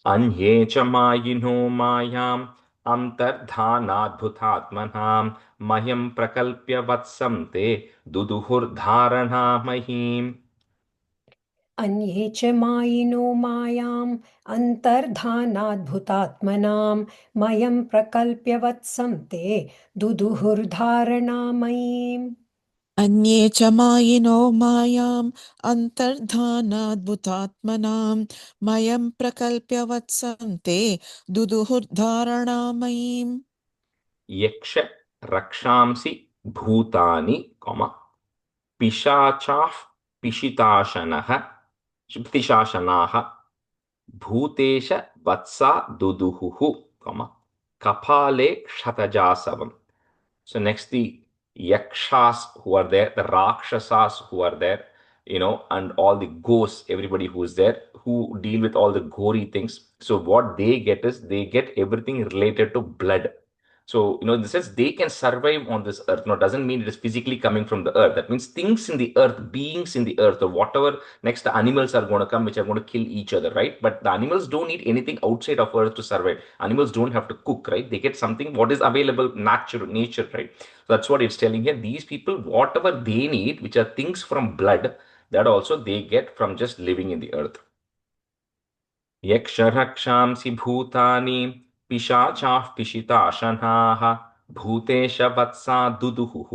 अन्ये च मायिनो मायाम् अन्तर्धानाद्भुतात्मनाम् मह्यं प्रकल्प्य वत्सं ते दुदुहुर्धारणामहीम्. अन्ये च मायिनो मायाम् अन्तर्धानाद्भुतात्मनां मयं प्रकल्प्य वत्सं ते दुदुहुर्धारणामयीम् अन्ये च मायिनो मायाम् अन्तर्धानाद्भुतात्मनां मयं प्रकल्प्य वत्सन्ते दुदुहुर्धारणामयीम्. यक्ष रक्षांसि भूतानि पिशाचाः पिशिताशनः पिशाशनाः भूतेश वत्सा दुदुहुः कपाले क्षतजासवम्. So next the yakshas who are there, the rakshasas who are there, and all the ghosts, everybody who is there, who deal with all the gory things. So what they get is they get everything related to blood. So, in the sense they can survive on this earth. No, doesn't mean it is physically coming from the earth. That means things in the earth, beings in the earth, or whatever, next the animals are going to come, which are going to kill each other, right? But the animals don't need anything outside of earth to survive. Animals don't have to cook, right? They get something what is available nature, right? So that's what it's telling here. These people, whatever they need, which are things from blood, that also they get from just living in the earth. यक्षरक्षांसि भूतानि पिशाचाः पिशिताशनाः भूतेश वत्सा दुदुहुः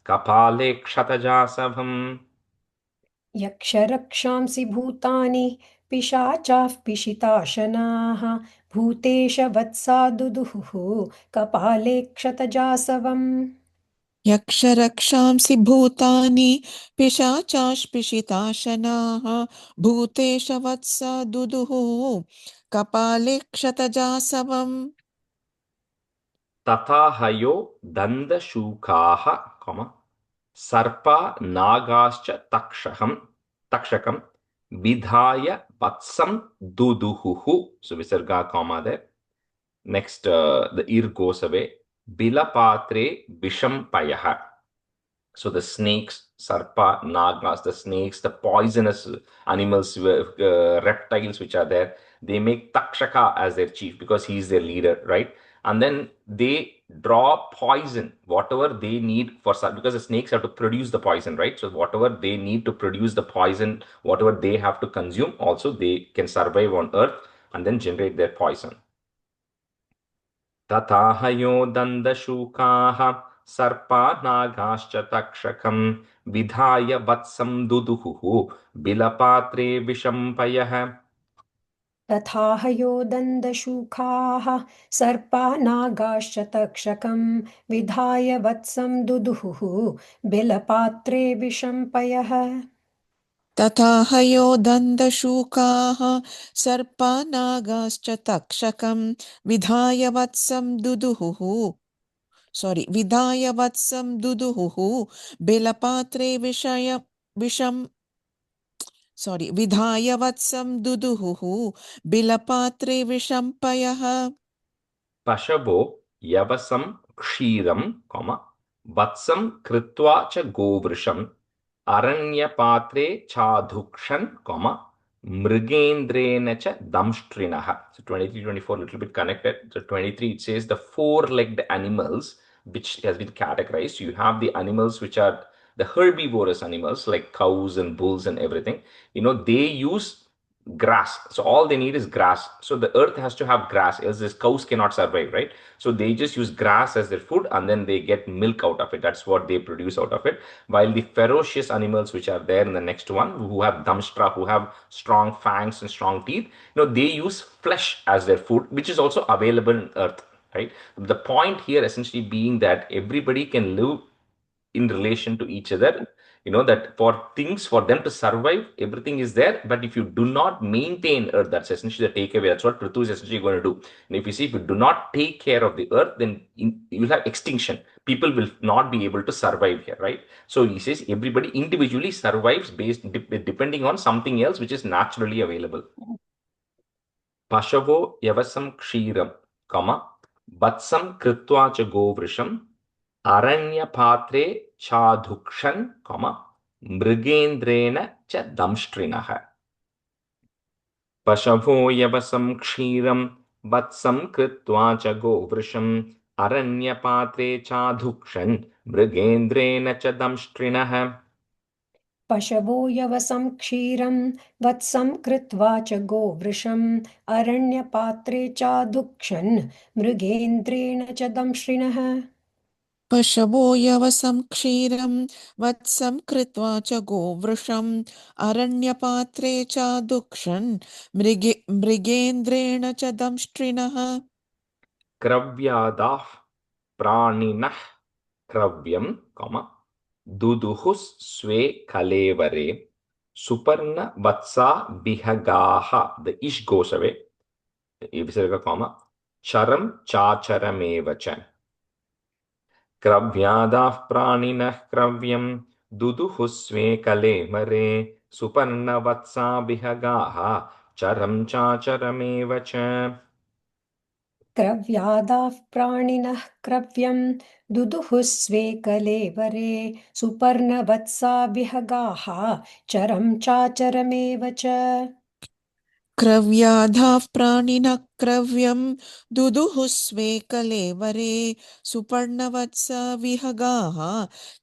कपाले क्षतजासवम्. यक्षरक्षांसि भूतानि पिशाचाः पिशिताशनाः भूतेश वत्सा दुदुहुः कपाले क्षतजासवम् यक्षरक्षांसि भूतानि पिशाचास्पिशिताशनाः भूतेश वत्सा दुदुः कपाले क्षतजासवम्. तथा हयो दन्दशूकाः सर्पा नागाश्च तक्षकं विधाय वत्सं दुदुहुः. So visarga comma there. Next, the ear goes away. Bilapatre vishampayah. So the snakes, sarpa, nagas, the snakes, the poisonous animals, reptiles which are there, they make Takshaka as their chief because he is their leader, right? And then they draw poison, whatever they need because the snakes have to produce the poison, right? So whatever they need to produce the poison, whatever they have to consume, also they can survive on earth and then generate their poison. तथा हयो दन्दशूकाः सर्पा नागाश्च तक्षकं विधाय वत्सं दुदुहुः बिलपात्रे विशम्पयः. तथा हयो दन्दशूकाः सर्पा नागाश्च तक्षकं विधाय वत्सं दुदुहुः बिलपात्रे विशम्पयः तथा हयो दन्तशूकाः सर्पा नागाश्च तक्षकं विधाय वत्सं दुदुहुः बिलपात्रे विधाय वत्सं दुदुहुः बिलपात्रे विशम्पयः. पशवो यवसं क्षीरं वत्सं कृत्वा च गोवृषम् अरण्यपात्रे चाधुक्षन् मृगेन्द्रेण च दंष्ट्रिणः. So 23-24 little bit connected. So 23 it says the four-legged animals which has been categorized. You have the animals which are the herbivorous animals like cows and bulls and everything. They use grass. So all they need is grass. So the earth has to have grass, else these cows cannot survive, right? So they just use grass as their food and then they get milk out of it. That's what they produce out of it. While the ferocious animals which are there in the next one, who have damshtra, who have strong fangs and strong teeth, they use flesh as their food, which is also available in earth, right? The point here essentially being that everybody can live in relation to each other that for things, for them to survive, everything is there. But if you do not maintain earth, that's essentially the takeaway. That's what Prithu is essentially going to do. And if you do not take care of the earth, then you'll have extinction. People will not be able to survive here, right? So he says everybody individually survives depending on something else which is naturally available. Pashavo yavasam kshiram, vatsam kritva cha govrisham, aranyapatre chadukshan, mrigendrena cha damstrinaha. Pashavo yavasam kshiram, vatsam kritva cha govrisham, aranyapatre chadukshan, mrigendrena cha damstrinaha. पशवो यवसं क्षीरं वत्सं कृत्वा च गोवृषम् अरण्यपात्रे चादुक्षन् मृगेन्द्रेण च दंश्रिणः पशवो यवसं क्षीरं वत्सं कृत्वा च गोवृषम् अरण्यपात्रे च दुक्षन् मृगेन्द्रेण च दंष्ट्रिणः क्रव्यादाः प्राणिनः क्रव्यं, दुदुहुः स्वे कलेवरे सुपर्ण वत्सा बिहगाः. The ish goes away. Visarga comma. Charam chacharameva cha. Kravyadah praninih kravyam duduhu sve kalemare suparna vatsa bihagaha charam chacharameva cha. क्रव्यादाः प्राणिनः क्रव्यं दुदुः स्वे कलेवरे सुपर्णवत्साभिहगाः चरं चाचरमेव च क्रव्याधाः प्राणिनः क्रव्यं दुदुः स्वे कलेवरे सुपर्णवत्स विहगाः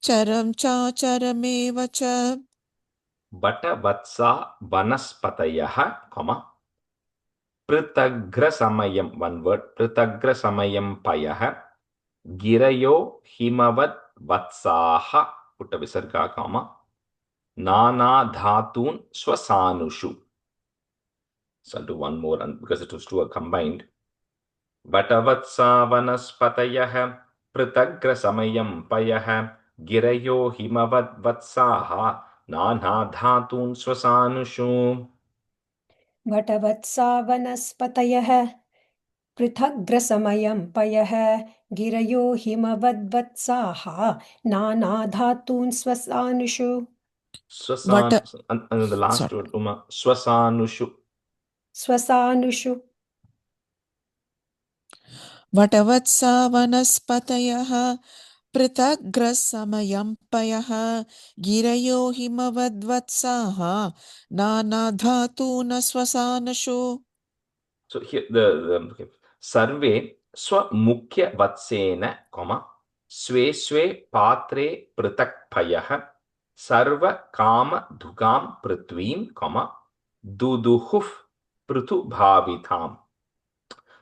चरं चाचरमेव च Batavatsa vanaspatayah, Pritagrasamayam, one word, Pritagrasamayam payah, Girayo himavad vatsaha, put a visarga comma, Nana dhatun swasanushu. So I'll do one more because it was two are combined. Batavatsa vanaspatayah, Pritagrasamayam payah, Girayo himavad vatsaha, Nana dhatun swasanushu. वटवत्सा वनस्पतयः पृथग्रसमयं पयः गिरयो हिमवद्वत्साः नानाधातून् स्वसानुषु वट And the last sorry word, Uma, Swasanushu. स्वसानुषु वटवत्सा वनस्पतयः पृथग्रसमयं पयः गिरयो हिमवद्वत्साः नानाधातून स्वसानशो. So here the Sarve Swa Mukhya Vatsena, Swe Swe Patre Pritak Payah, Sarva Kama Dhugam Prithvim, Duduhuf Prithu Bhavitam.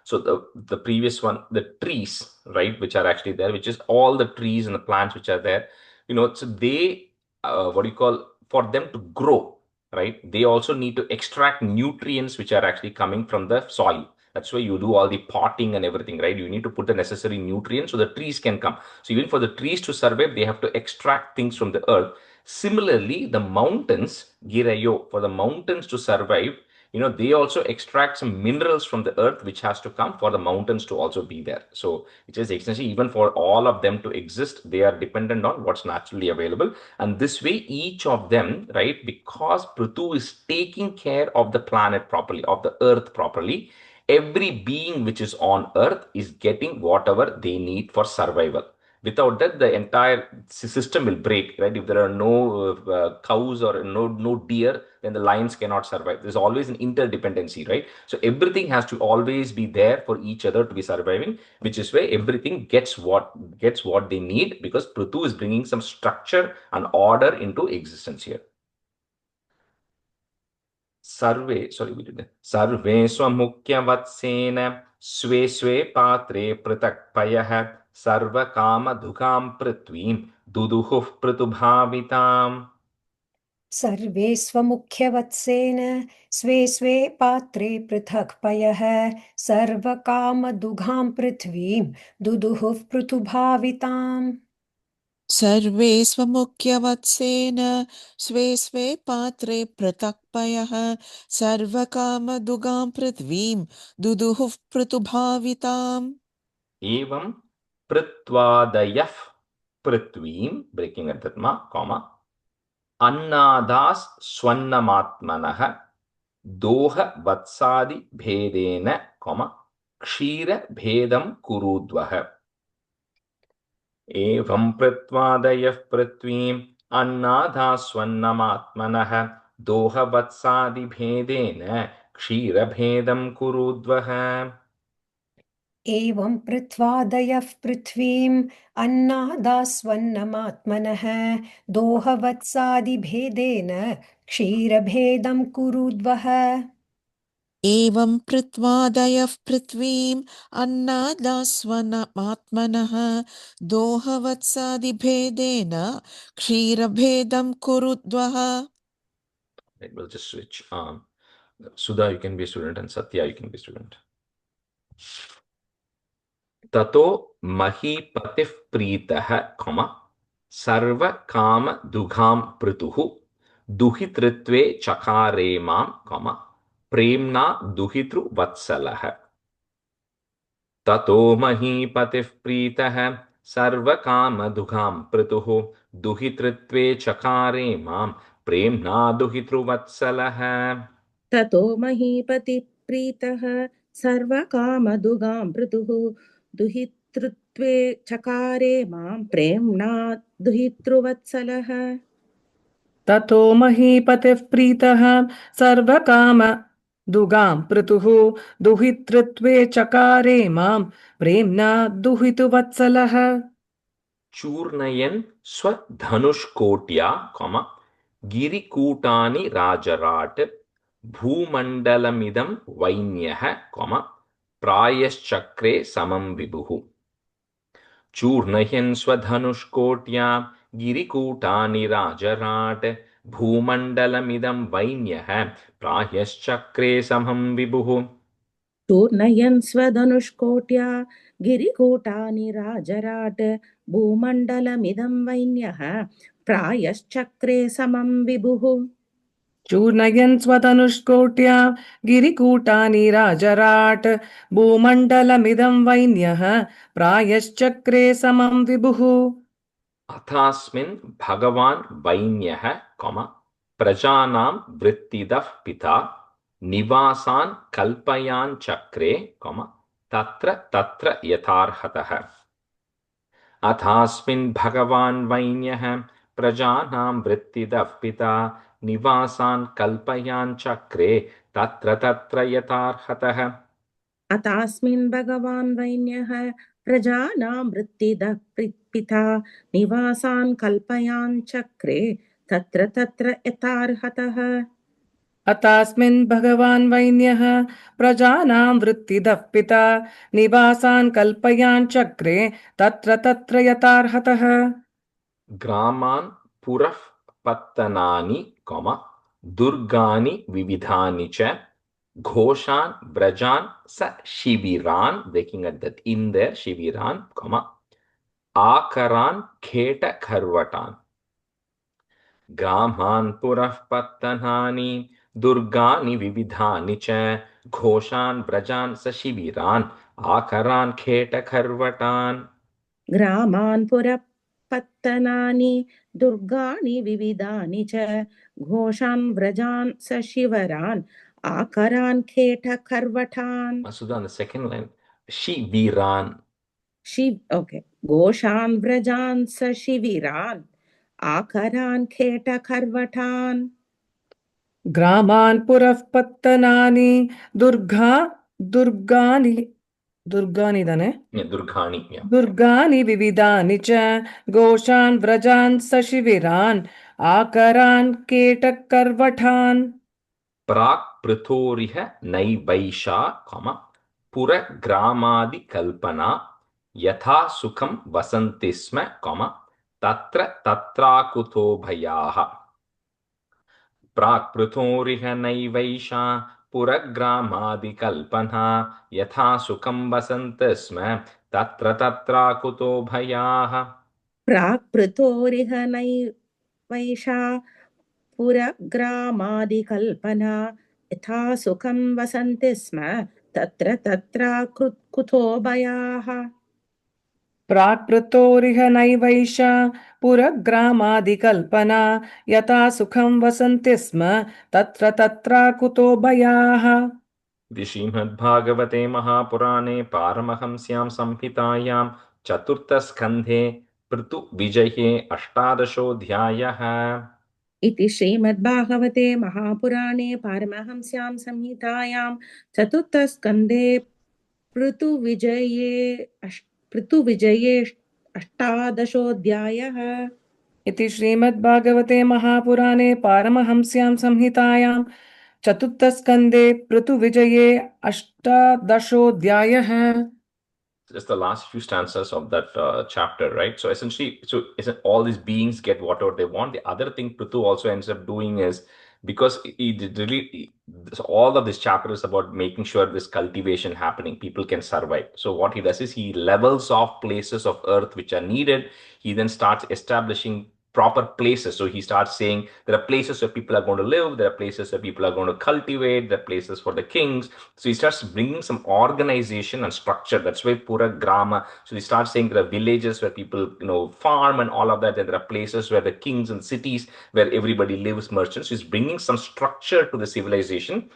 So the previous one, the trees, right, which are actually there, which is all the trees and the plants which are there, so they, for them to grow, right, they also need to extract nutrients which are actually coming from the soil. That's why you do all the potting and everything, right? You need to put the necessary nutrients so the trees can come. So even for the trees to survive, they have to extract things from the earth. Similarly, the mountains, Girayo, for the mountains to survive, they also extract some minerals from the earth, which has to come for the mountains to also be there. So it is essentially even for all of them to exist, they are dependent on what's naturally available. And this way, each of them, right, because Prithu is taking care of the planet properly, of the earth properly, every being which is on earth is getting whatever they need for survival. Without that, the entire system will break, right? If there are no cows or no deer, then the lions cannot survive. There's always an interdependency, right? So everything has to always be there for each other to be surviving, which is where everything gets what they need, because Prithu is bringing some structure and order into existence here. Sarve swamukhyavatsena swe swe patre pritak payah sarva kama dhukam prithvim duduhuh pritubhavitam. सर्वे स्वमुख्यवत्सेन स्वे स्वे पात्रे पृथक् पयः सर्वकामदुघां पृथ्वीं दुदुहुः पृथुभाविताम् सर्वे स्वमुख्यवत्सेन स्वे स्वे पात्रे पृथक्पयः सर्वकामदुगां पृथ्वीं दुदुहुः पृथुभाविताम् एवं पृत्वादयः पृथ्वीं breaking at that ma comma अन्नादास स्वन्नमात्मनः दोह वत्सादि भेदेन comma क्षीर भेदं कुरुद्वः एवं पृत्वादयः पृथ्वीम् अन्नादास्वन्नमात्मनः दोहवत्सादिभेदेन क्षीरभेदं कुरुद्वः एवं पृथ्वादयः पृथ्वीम् अन्नादास्वन्नमात्मनः दोहवत्सादिभेदेन क्षीरभेदं कुरुद्वः एवं पृथ्वादयः पृथ्वीम् अन्नादास्वनमात्मनः दोहवत्सादिभेदेन क्षीरभेदं कुरुद्वः. Right, we'll just switch. Sudha, you can be student, and Satya, you can be student. ततो महीपतिः प्रीतः कम सर्वकाम दुघां पृतुः दुहितृत्वे चकारे मां कम प्रेम्णा दुहितृवत्सलः ततो महीपतिः प्रीतः सर्वकामदुघां पृतुः दुहितृत्वे चकारे मां प्रेम्णा दुहितृवत्सलः ततो महीपति प्रीतः सर्वकामदुगां पृतुः दुहितृत्वे चकारे मां प्रेम्णा दुहितृवत्सलः ततो महीपतिः प्रीतः सर्वकाम दुगां पृतुः दुहितृत्वे चकारे मां प्रेम्णा दुहितुवत्सलः चूर्णयन् स्वधनुष्कोट्या गिरिकूटानि राजराट् भूमण्डलमिदं वैन्यः प्रायश्चक्रे समं विभुः चूर्णयन् स्वधनुष्कोट्या गिरिकूटानि राजराट् भूमण्डलमिदं वैन्यः प्रायश्चक्रे समं विभुः चूर्णयन् स्वधनुष्कोट्या गिरिकूटानि राजराट् भूमण्डलमिदं वैन्यः प्रायश्चक्रे समं विभुः चूर्णयन् स्वधनुष्कोट्या गिरिकूटानि राजराट् भूमण्डलमिदं वैन्यः प्रायश्चक्रे समं विभुः अथास्मिन् भगवान् वैन्यः प्रजानां वृत्तिदः पिता निवासान् कल्पयान् चक्रे तत्र तत्र यथार्हतः अथास्मिन् भगवान् वैन्यः प्रजानां वृत्तिदः पिता निवासान् कल्पयान् चक्रे तत्र तत्र यथार्हतः अथास्मिन् भगवान् वैन्यः प्रजानां वृत्तिदः पिता निवासान् कल्पयान् चक्रे तत्र तत्र यथार्हतः अथास्मिन् भगवान् वैन्यः प्रजानां वृत्तिदः पिता निवासान् कल्पयान् चक्रे तत्र तत्र यथार्हतः ग्रामान् पुरः पत्तनानि दुर्गानि विविधानि च घोषान् व्रजान् स शिबिरान् breaking at that in there शिबिरान् आकरान् खेटखर्वटान् ग्रामान् पुरः पत्तनानि दुर्गानि विविधानि च घोषान् व्रजान् स शिबिरान् आकरान् खेटखर्वटान् ग्रामान् पुरपत्तनानि दुर्गाणि विविधानि च घोषान् व्रजान् स शिवरान् आकरान् खेटखर्वटान् Sudha, on the second line शिबिरान् okay. घोषान् व्रजान् स शिविरान् आकरान् खेटखर्वटान् ग्रामान् पुरः पत्तनानि दुर्गानि ताने दुर्गाणि दुर्गानि विविधानि च घोषान् व्रजान् सशिविरान् आकरान् केटकर्वठान् प्राक् पृथोरिह नैवैषा पुरग्रामादिकल्पना यथा सुखं वसन्ति स्म तत्र तत्राकुतो भयाः प्राक् पृथोरिह नैवैषा पुरग्रामादिकल्पना यथा सुखं वसन्ति स्म तत्र तत्राकुतो भयाः प्राक्पृतोरिह नैवैषा पुरग्रामादिकल्पना यथा सुखं वसन्ति स्म तत्र कुतो भयाः प्राक्पृतोरिह नैवैषा पुरग्रामादिकल्पना यथा सुखं वसन्ति स्म तत्र कुतो भयाः इति श्रीमद्भागवते महापुराणे पारमहंस्यां संहितायां चतुर्थस्कन्धे पृथुविजये अष्टादशोऽध्यायः। इति श्रीमद्भागवते महापुराणे पारमहंस्यां संहितायां चतुर्थस्कन्धे पृथुविजये अष्टादशोऽध्यायः इति श्रीमद्भागवते महापुराणे पारमहंस्यां संहितायां चतुर्थस्कन्धे पृथुविजये अष्टादशोऽध्यायः. Just the last few stanzas of that chapter, right? So essentially, all these beings get whatever they want. The other thing Prithu also ends up doing is, because so all of this chapter is about making sure this cultivation happening, people can survive. So what he does is he levels off places of earth which are needed. He then starts establishing proper places. So he starts saying there are places where people are going to live, there are places where people are going to cultivate, there are places for the kings. So he starts bringing some organization and structure. That's why Pura Grama. So he starts saying there are villages where people, farm and all of that. And there are places where the kings and cities where everybody lives, merchants. So he's bringing some structure to the civilization,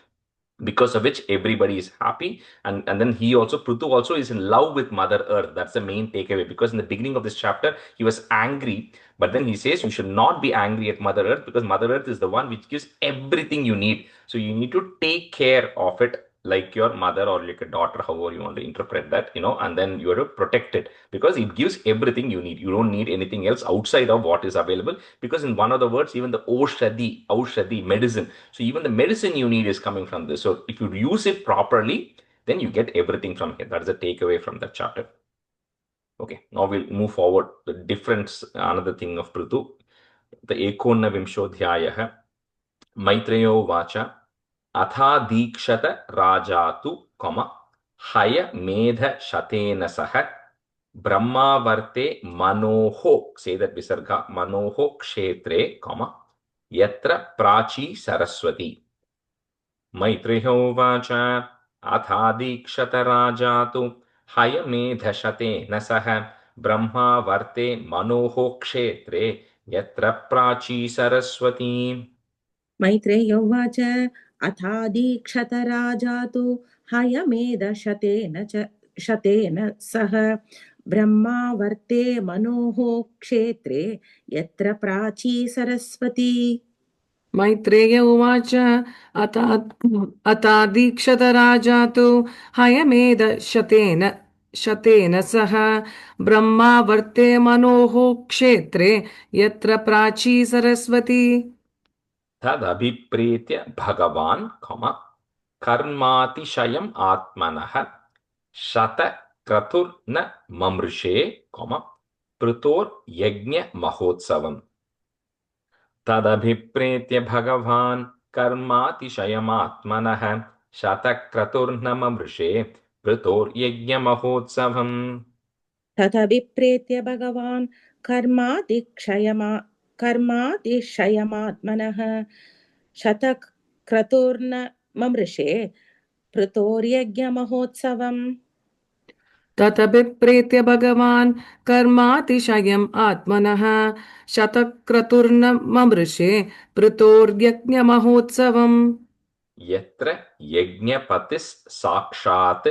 because of which everybody is happy. And then Prithu also is in love with Mother Earth. That's the main takeaway, because in the beginning of this chapter, he was angry, but then he says you should not be angry at Mother Earth, because Mother Earth is the one which gives everything you need. So you need to take care of it like your mother or like a daughter, however you want to interpret that, and then you have to protect it, because it gives everything you need. You don't need anything else outside of what is available, because in one of the words, even the Aushadhi, medicine. So even the medicine you need is coming from this. So if you use it properly, then you get everything from here. That is the takeaway from that chapter. Okay, now we'll move forward. The difference, another thing of Prithu. The Ekonna Vimshodhyayah, Maitreyo Vacha, Atha Dikshata Rajatu, Haya Medha Shatena Saha, Brahmavarte Manoho, say that Visarga, Manoho Kshetre, Yatra Prachi Saraswati. Maitreyo Vacha, Atha Dikshata Rajatu, Haya Medha Shatena Saha, Brahmavarte Manoho Kshetre, Yatra Prachi Saraswati. Maitreya उवाच अथादीक्षतराजा तु हयमेधशतेन सह ब्रह्मावर्ते मनोः क्षेत्रे यत्र प्राची सरस्वती मैत्रेय उवाच अतादीक्षतराजा तु हयमेधशतेन सह ब्रह्मावर्ते मनोः क्षेत्रे यत्र प्राची सरस्वती. तदभिप्रेत्य भगवान् कर्मातिशयम् आत्मनः शतक्रतुर्न ममृषे पृतोर्यज्ञमहोत्सवम्. तदभिप्रेत्य भगवान् कर्मातिशयमात्मनः शतक्रतुर्न ममृषे पृतोर्यज्ञमहोत्सवम्. तदभिप्रेत्य भगवान् कर्मातिशयमात्मनः शतक्रतुर्न ममृषे पृतोर्यज्ञमहोत्सवम्. तदभिप्रेत्य भगवान् कर्मातिशयम् आत्मनः शतक्रतुर्न ममृषे पृतोर्यज्ञमहोत्सवम्. यत्र यज्ञपतिः साक्षात्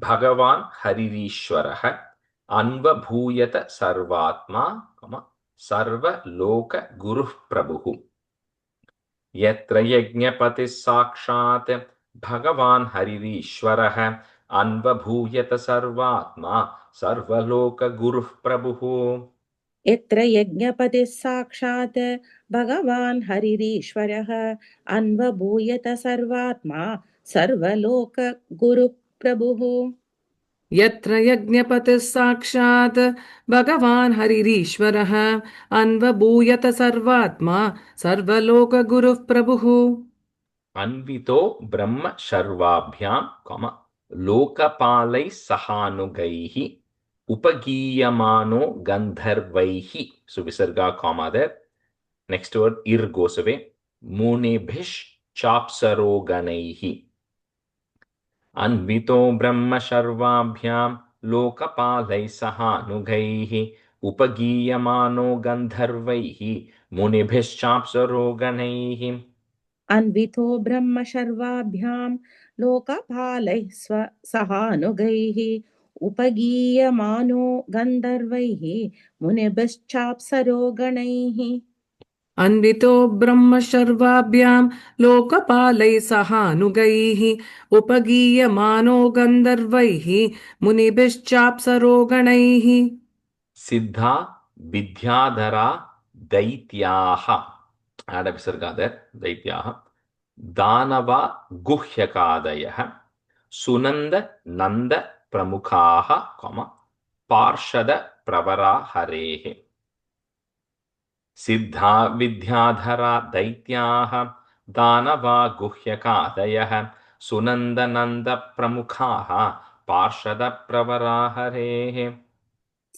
भगवान् हरिरीश्वरः अन्वभूयत सर्वात्मा सर्वलोकगुरुः प्रभुः. यत्र यज्ञपतिः साक्षात् भगवान् हरिरीश्वरः अन्वभूयत सर्वात्मा सर्वलोकगुरुः प्रभुः. यत्र यज्ञपतिः साक्षात् भगवान् हरिरीश्वरः अन्वभूयत सर्वात्मा सर्वलोकगुरुः प्रभुः. यत्र यज्ञपतिः साक्षात् भगवान् हरिरीश्वरः अन्वभूयत सर्वात्मा सर्वलोकगुरुः प्रभुः. अन्वितो ब्रह्म शर्वाभ्यां लोकपालैः सहानुगैः Upagiyamano gandharvaihi. So visarga comma there. Next word ir goes away. Munibhish chapsaroganaihi. Anvito brahma sharvabhyam lokapalai sahanugaihi. Upagiyamano gandharvaihi. Munibhish chapsaroganaihi. अन्वितो Brahma शर्वाभ्यां लोकपालैः सहानुगैः उपगीयमानो गन्धर्वैः मुनिभिश्चाप्सरोगणैः अन्वितो ब्रह्मशर्वाभ्यां लोकपालैः सहानुगैः उपगीयमानो गन्धर्वैः मुनिभिश्चाप्सरोगणैः Siddha Vidyadhara Daityaha. Add a visarga there. Daityaha. Danava Guhyakadayaha. Sunanda Nanda Pramukhaha, comma, Parshada Pravara Harehe. Siddha Vidyadhara Daityaha. Danava Guhyakadayaha. Sunanda Nanda Pramukhaha. Parshada Pravara Harehe.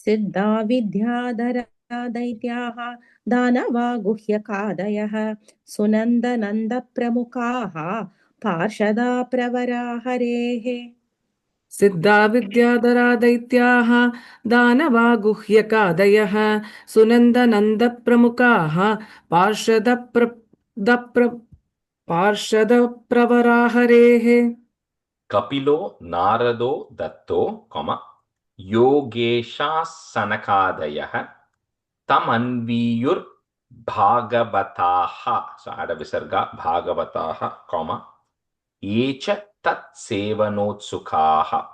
सिद्धा विद्याधरा दैत्याः दानवा गुह्यकादयः सुनन्दनन्दप्रमुखाः पार्षदा प्रवरा हरेः सिद्धा विद्याधरा दैत्याः दानवा गुह्यकादयः सुनन्दनन्दप्रमुखाः पार्षदप्रवरा हरेः Kapilo Narado Datto, comma, Yogeshasanakadayah Tamanviyur Bhagavataha. So add a visarga Bhagavataha, comma, Yecha Tat Sevanotsukaha.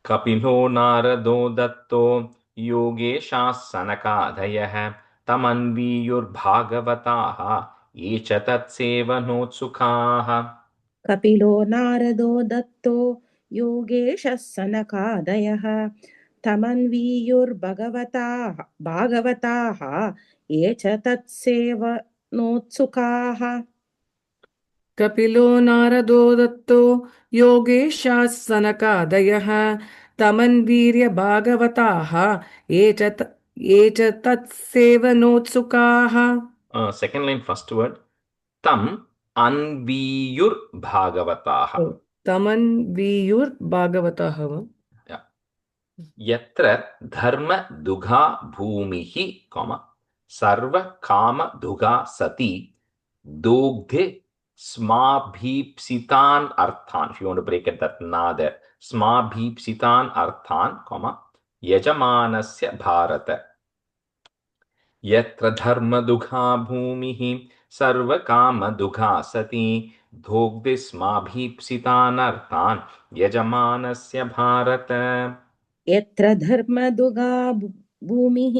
Kapilo Narado Datto Yogeshasanakadayah Tamanviyur Bhagavataha Yecha Tat Sevanotsukaha. कपिलो नारदो दत्तो योगेशः सनकादयः तमन्वीयुर्भगवताः भागवताः ये च तत्सेवनोत्सुकाः कपिलो नारदो दत्तो योगेशाः सनकादयः तमन्वीर्यभागवताः ये च तत्सेवनोत्सुकाः Second line, first word. Tam anviyur bhagavataha. तमन्वीयुर्भागवतः Yeah. Yatra dharma dugha bhumihi, comma, sarva kama dugha sati, dogdhe smabhipsitan arthan. If you want to break it, that na there. Smabhipsitan arthan, comma, yajamanasya bharata. Yatra dharma dugha bhumihi sarva kama dugha sati dhogdismabhipsitan arthan yajamanasya bharata. यत्र धर्मदुगा भूमिः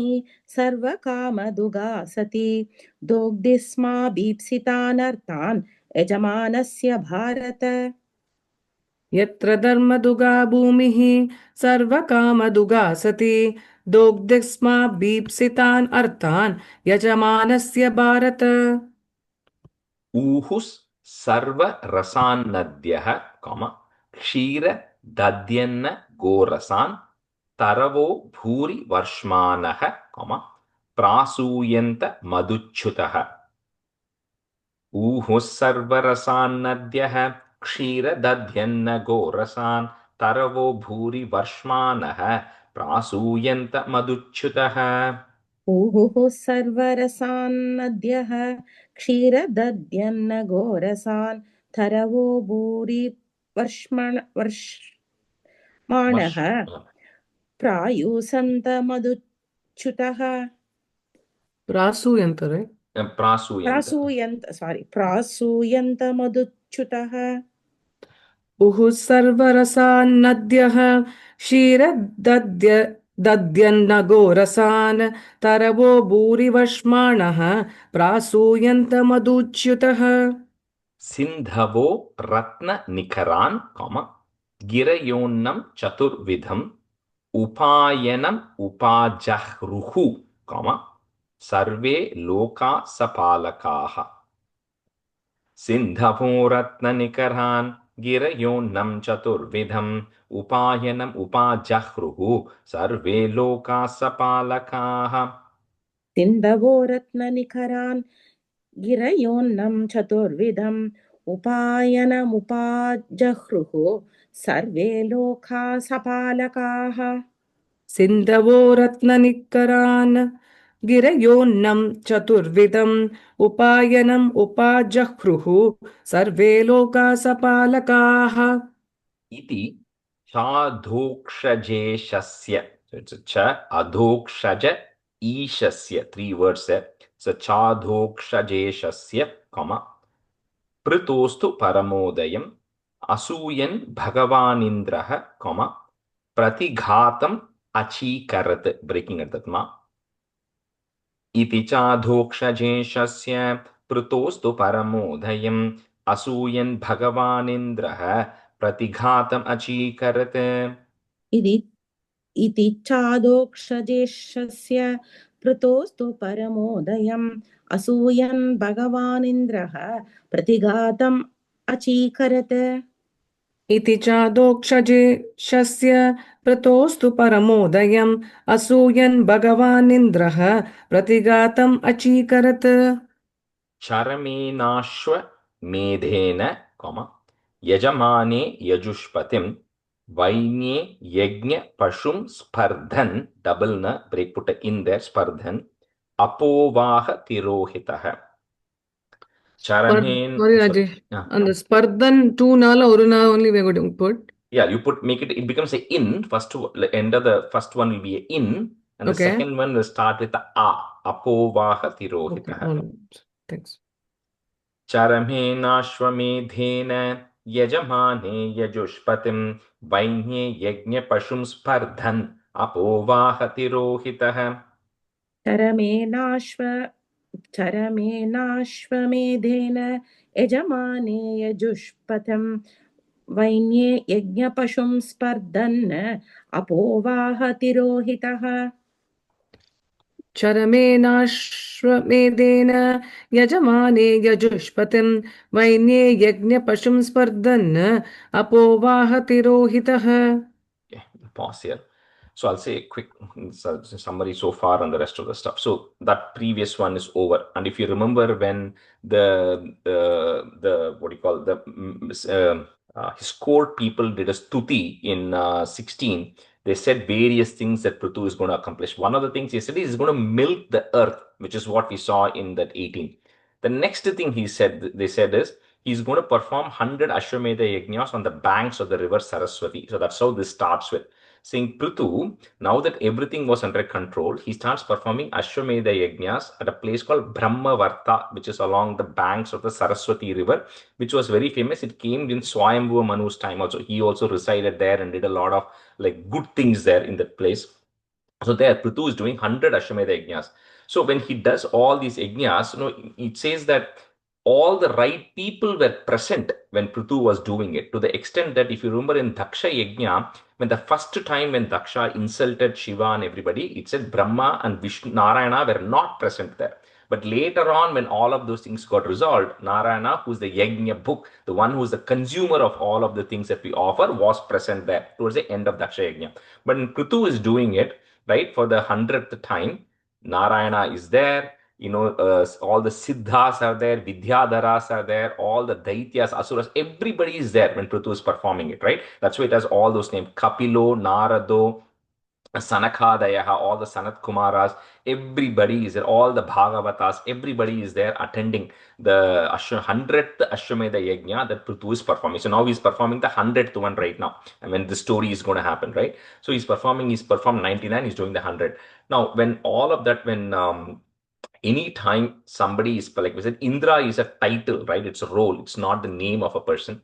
सर्वकामदुगा सति दोग्धिस्माभीप्सितानर्थान् यजमानस्य भारत यत्र धर्मदुगा भूमिः सर्वकामदुगा सति दोग्धिस्माभीप्सितान् अर्थान् यजमानस्य Bharata Uhus sarva rasannadyah, comma, kshira dadyanna gorasan taravo bhuri varshmanah, comma, prasuyanta maduchyutah. Uhus sarva rasannadyah kshira dadyanna gorasan taravo bhuri varshmanah prasuyanta maduchyutah. ऊहुः सर्वरसान्नद्यः क्षीरदद्यन्न घोरसान् थरवो भूरि वर्ष्माणः प्रायुसन्तमदुच्युतः प्रासूयन्तरे प्रासूयन्तमदुच्युतः उहुः सर्वरसान्नद्यः क्षीरदद्यन्न तरवो भूरिवष्माणः प्रासूयन्तमदुच्युतः Sindhavo ratna nikaran, comma, girayonnam chaturvidham upayanam upajahruhu, comma, sarve loka sapalakaha. Sindhavo ratna nikaran गिरयोन्नं चतुर्विधम् उपायनम् उपाजह्रुः सर्वे लोकाः सपालकाः. सिन्धवो रत्ननिकरान् गिरयोन्नं चतुर्विधम् उपायनमुपाजह्रुः सर्वे लोकाः सपालकाः. सिन्धवो रत्ननिकरान् गिरयोन्नं चतुर्विधम् उपायनम् उपाजह्रुः सर्वे लोकाः सपालकाः. इति चाधोक्षजेशस्य. So it's a cha adhokshaja ishasya. 3 words there. So chaadhokshajeshasya, comma. Pritostu paramodayam asuyan bhagavanindraha, comma. Pratighatam achikarat. Breaking at that ma. इति चाधोक्षजेशस्य पृतोस्तु परमोदयम् असूयन् भगवानिन्द्रः प्रतिघातम् अचीकरत्. इति चादोक्षजेशस्य पृतोस्तु परमोदयम् असूयन् भगवानिन्द्रः प्रतिघातम् अचीकरत्. इति चादोक्षजेशस्य पृतोस्तु परमोदयम् असूयन् भगवानिन्द्रः प्रतिघातम् अचीकरत्. चरमेनाश्व मेधेन, यजमाने यजुष्पतिम् वैन्ये यज्ञ पशुं स्पर्धन्, double न break put in there, स्पर्धन् अपोवाह तिरोहितः. Charamen. Sorry, Ajay. And the Spardhan, two nala, oru na only we are going to put. Yeah, you make it becomes a in. First end of the first one will be a in, and the second one will start with the a. Apovaha tirohitah. Okay, thanks. Charamhenashvamedhena yajamane yajushpatim vainye yajna pashum spardhan apovaha tirohitah. चरमेनाश्वमेधेन यजमाने यजुष्पथम् वैन्ये यज्ञपशुं स्पर्धन् अपोवाह तिरोहितः. चरमेनाश्वमेधेन यजमाने यजुष्पतिम् वैन्ये यज्ञपशुं स्पर्धन् अपोवाह तिरोहितः. Pause here. So I'll say a quick summary so far on the rest of the stuff. So that previous one is over. And if you remember when the what do you call his court people did a stuti in 16, they said various things that Prithu is going to accomplish. One of the things he said is he's going to milk the earth, which is what we saw in that 18. The next thing they said is he's going to perform 100 Ashwamedha Yajnas on the banks of the river Saraswati. So that's how this starts with. Saying Prithu, now that everything was under control, he starts performing Ashwamedha Yajnas at a place called Brahmavarta, which is along the banks of the Saraswati river, which was very famous. It came in Swayambhuva Manu's time also. He also resided there and did a lot of good things there in that place. So there, Prithu is doing 100 Ashwamedha Yajnas. So when he does all these yajnas, it says that all the right people were present when Prithu was doing it, to the extent that if you remember in Daksha Yajna, when the first time when Daksha insulted Shiva and everybody, it said Brahma and Vishnu, Narayana were not present there. But later on, when all of those things got resolved, Narayana, who's the Yajna book, the one who's the consumer of all of the things that we offer, was present there towards the end of Daksha Yajna. But when Prithu is doing it, right, for the 100th time, Narayana is there. All the Siddhas are there, Vidyadharas are there, all the Daityas, Asuras, everybody is there when Prithu is performing it, right? That's why it has all those names. Kapilo, Narado, Sanakadayaha, all the Sanat Kumaras, everybody is there, all the Bhagavatas, everybody is there attending the 100th Ashwamedha Yajna that Prithu is performing. So now he's performing the 100th one right now. And when the story is going to happen, right? So he's performed 99, he's doing the 100. Now, when all of that, anytime somebody is, like we said, Indra is a title, right? It's a role. It's not the name of a person.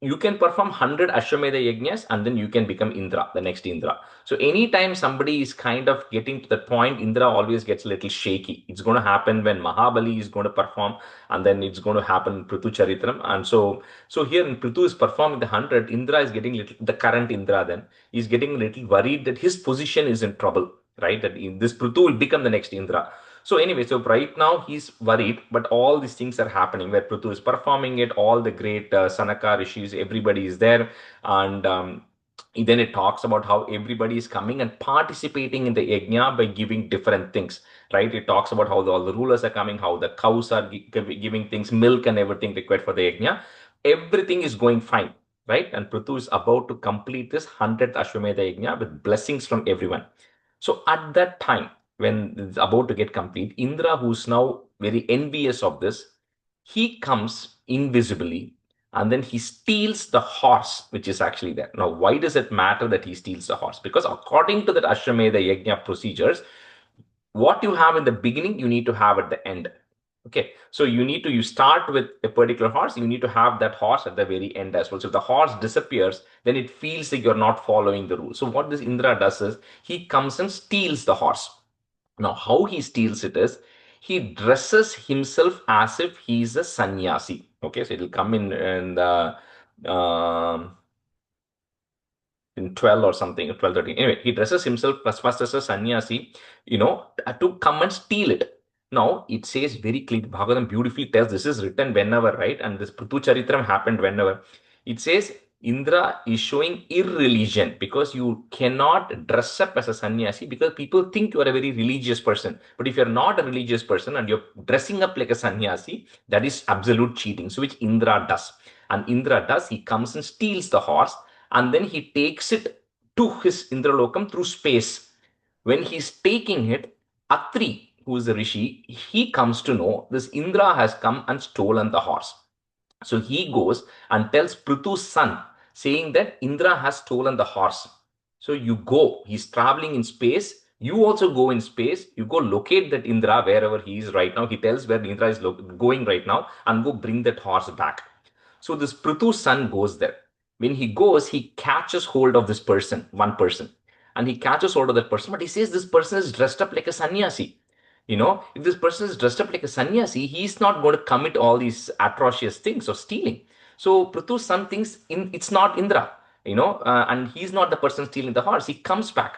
You can perform 100 Ashwamedha Yajnas and then you can become Indra, the next Indra. So anytime somebody is kind of getting to that point, Indra always gets a little shaky. It's going to happen when Mahabali is going to perform, and then it's going to happen in Prithu Charitram. And so here in Prithu is performing the 100, Indra is getting the current Indra then, is getting a little worried that his position is in trouble, right? That this Prithu will become the next Indra. So anyway, so right now he's worried, but all these things are happening where Prithu is performing it, all the great Sanaka rishis, everybody is there, and then it talks about how everybody is coming and participating in the yajna by giving different things, right? It talks about how all the rulers are coming, how the cows are giving things, milk and everything required for the yajna. Everything is going fine, right? And Prithu is about to complete this 100th Ashwamedha yajna with blessings from everyone. So at that time, when it's about to get complete, Indra, who's now very envious of this, he comes invisibly and then he steals the horse, which is actually there. Now, why does it matter that he steals the horse? Because according to the Ashwamedha Yajna procedures, what you have in the beginning, you need to have at the end. Okay, so you start with a particular horse, you need to have that horse at the very end as well. So if the horse disappears, then it feels like you're not following the rule. So what this Indra does is he comes and steals the horse. Now, how he steals it is he dresses himself as if he's a sannyasi. Okay, so it'll come in the in 12 or something, 12, 13. Anyway, he dresses himself first as a sannyasi, to come and steal it. Now, it says very clearly, Bhagavatam beautifully tells this is written whenever, right? And this Prithu Charitram happened whenever. It says Indra is showing irreligion because you cannot dress up as a sannyasi because people think you are a very religious person. But if you're not a religious person and you're dressing up like a sannyasi, that is absolute cheating. So, which Indra does. And Indra does, he comes and steals the horse and then he takes it to his Indralokam through space. When he's taking it, Atri, who is the rishi, he comes to know this Indra has come and stolen the horse. So he goes and tells Prithu's son, saying that Indra has stolen the horse. So you go, he's traveling in space. You also go in space. You go locate that Indra wherever he is right now. He tells where Indra is going right now and go bring that horse back. So this Prithu's son goes there. When he goes, he catches hold of this person, one person, and he catches hold of that person. But he says this person is dressed up like a sannyasi. If this person is dressed up like a sannyasi, he's not going to commit all these atrocious things of stealing. So Prithu's son thinks it's not Indra, and he's not the person stealing the horse. He comes back.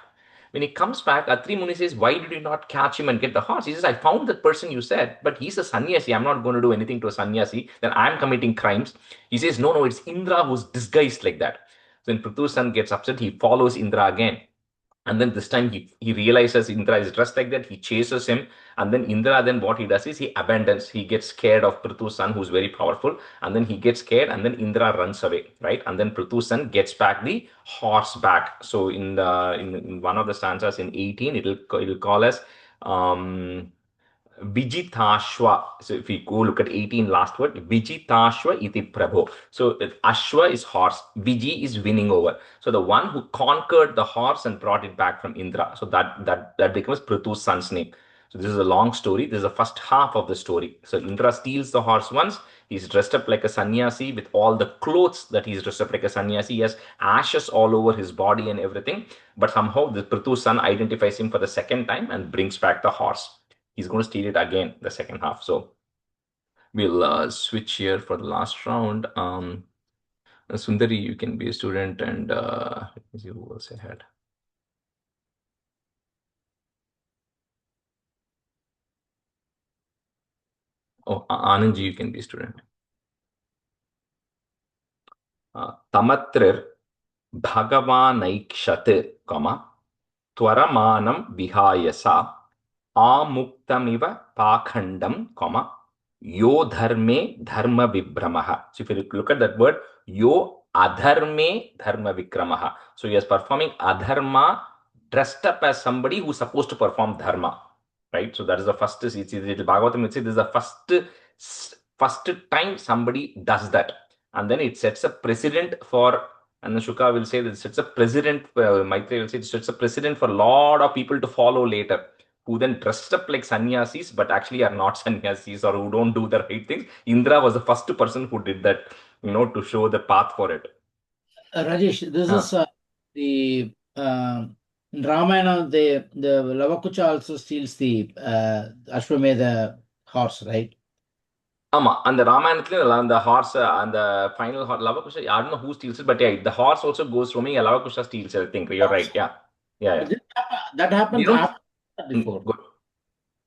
When he comes back, Atri Muni says, why did you not catch him and get the horse? He says, I found that person you said, but he's a sannyasi. I'm not going to do anything to a sannyasi. Then I'm committing crimes. He says, no, it's Indra who's disguised like that. So when Prithu's son gets upset, he follows Indra again. And then this time he realizes Indra is dressed like that. He chases him. And then Indra, then what he does is he abandons. He gets scared of Prithu's son, who's very powerful. And then he gets scared. And then Indra runs away, right? And then Prithu's son gets back the horse back. So in one of the stanzas in 18, it'll call us Vijitashva. So if we go look at 18 last word, Vijitashva iti prabho. So Ashwa is horse, Viji is winning over. So the one who conquered the horse and brought it back from Indra. So that becomes Prithu's son's name. So this is a long story. This is the first half of the story. So Indra steals the horse once. He's dressed up like a sannyasi with all the clothes that he's dressed up like a sannyasi. He has ashes all over his body and everything. But somehow the Prithu's son identifies him for the second time and brings back the horse. He's going to steal it again, the second half. So we'll switch here for the last round. Sundari, you can be a student, and let me see who else I had. Oh, Anandji, you can be a student. Tamatrir Bhagavanaikshat, Twaramanam Vihayasa Amuktamiva Pakhandam, Yo Dharme Dharma Vibramaha. So if you look at that word, Yo Adharme Dharma Vikramaha. So he is performing Adharma dressed up as somebody who's supposed to perform Dharma. Right? So that is the first, it's Bhagavatam, this is the first time somebody does that. And then it sets a precedent for, and the Shuka will say that it sets a precedent, Maitreya will say it sets a precedent for a lot of people to follow later, who then dressed up like sannyasis, but actually are not sannyasis or who don't do the right things. Indra was the first person who did that, to show the path for it. Rajesh, this is the in Ramayana, the Lavakucha also steals the Ashwamedha horse, right? And the Ramayana, and the horse, and the final horse, Lavakusha, I don't know who steals it, but yeah, the horse also goes roaming, Lavakusha steals it, I think. You're right, yeah. That happens after before. Good.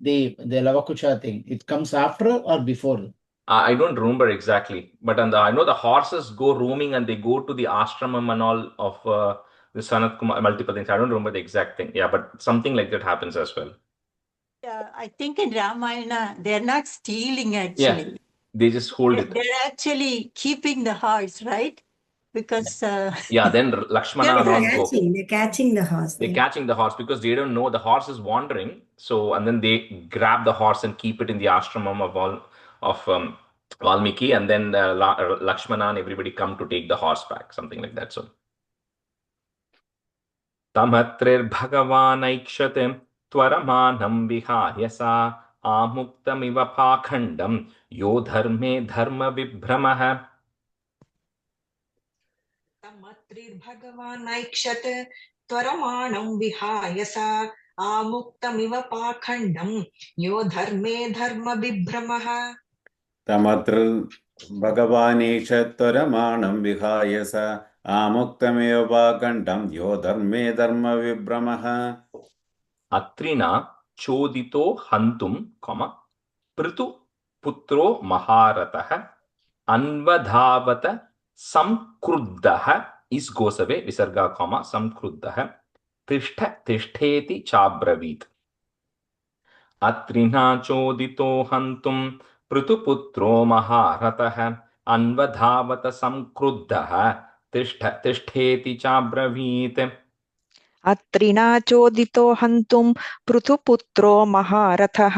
the Lavakucha thing, it comes after or before? I don't remember exactly, but I know the horses go roaming and they go to the ashramam and all of the Sanat Kumar, multiple things. I don't remember the exact thing. Yeah, but something like that happens as well. Yeah, I think in Ramayana, they're not stealing Yeah, actually. they just hold it. They're actually keeping the horse, right? Because Yeah, then Lakshmana and all go. They're catching the horse. They're catching the horse because they don't know the horse is wandering. So, and then they grab the horse and keep it in the ashramam of Valmiki, and then Lakshmana and everybody come to take the horse back, something like that. So, तमत्रिर्भगवानैक्षते त्वरमानं विहाय सा आमुक्तमिव पाखण्डं यो धर्मे धर्मविभ्रमः. तमत्रिर्भगवानैक्षत त्वरमाणं विहाय सा आमुक्तमिव पाखण्डं यो धर्मे धर्मविभ्रमः. तमत्रिर्भगवानेष त्वरमाणं विहाय स आमुक्तमेव पाखण्डं यो धर्मे धर्मविभ्रमः. अत्रिना चोदितो हन्तुं पृथु पुत्रो महारथः अन्वधावत संक्रुद्धः इस् goes away विसर्गा संक्रुद्धः तिष्ठ तिष्ठेति चाब्रवीत्. अत्रिना चोदितो हन्तुं पृथुपुत्रो महारथः अन्वधावत संक्रुद्धः तिष्ठ तिष्ठेति चाब्रवीत्. अत्रिना चोदितो हन्तुं पृथुपुत्रो महारथः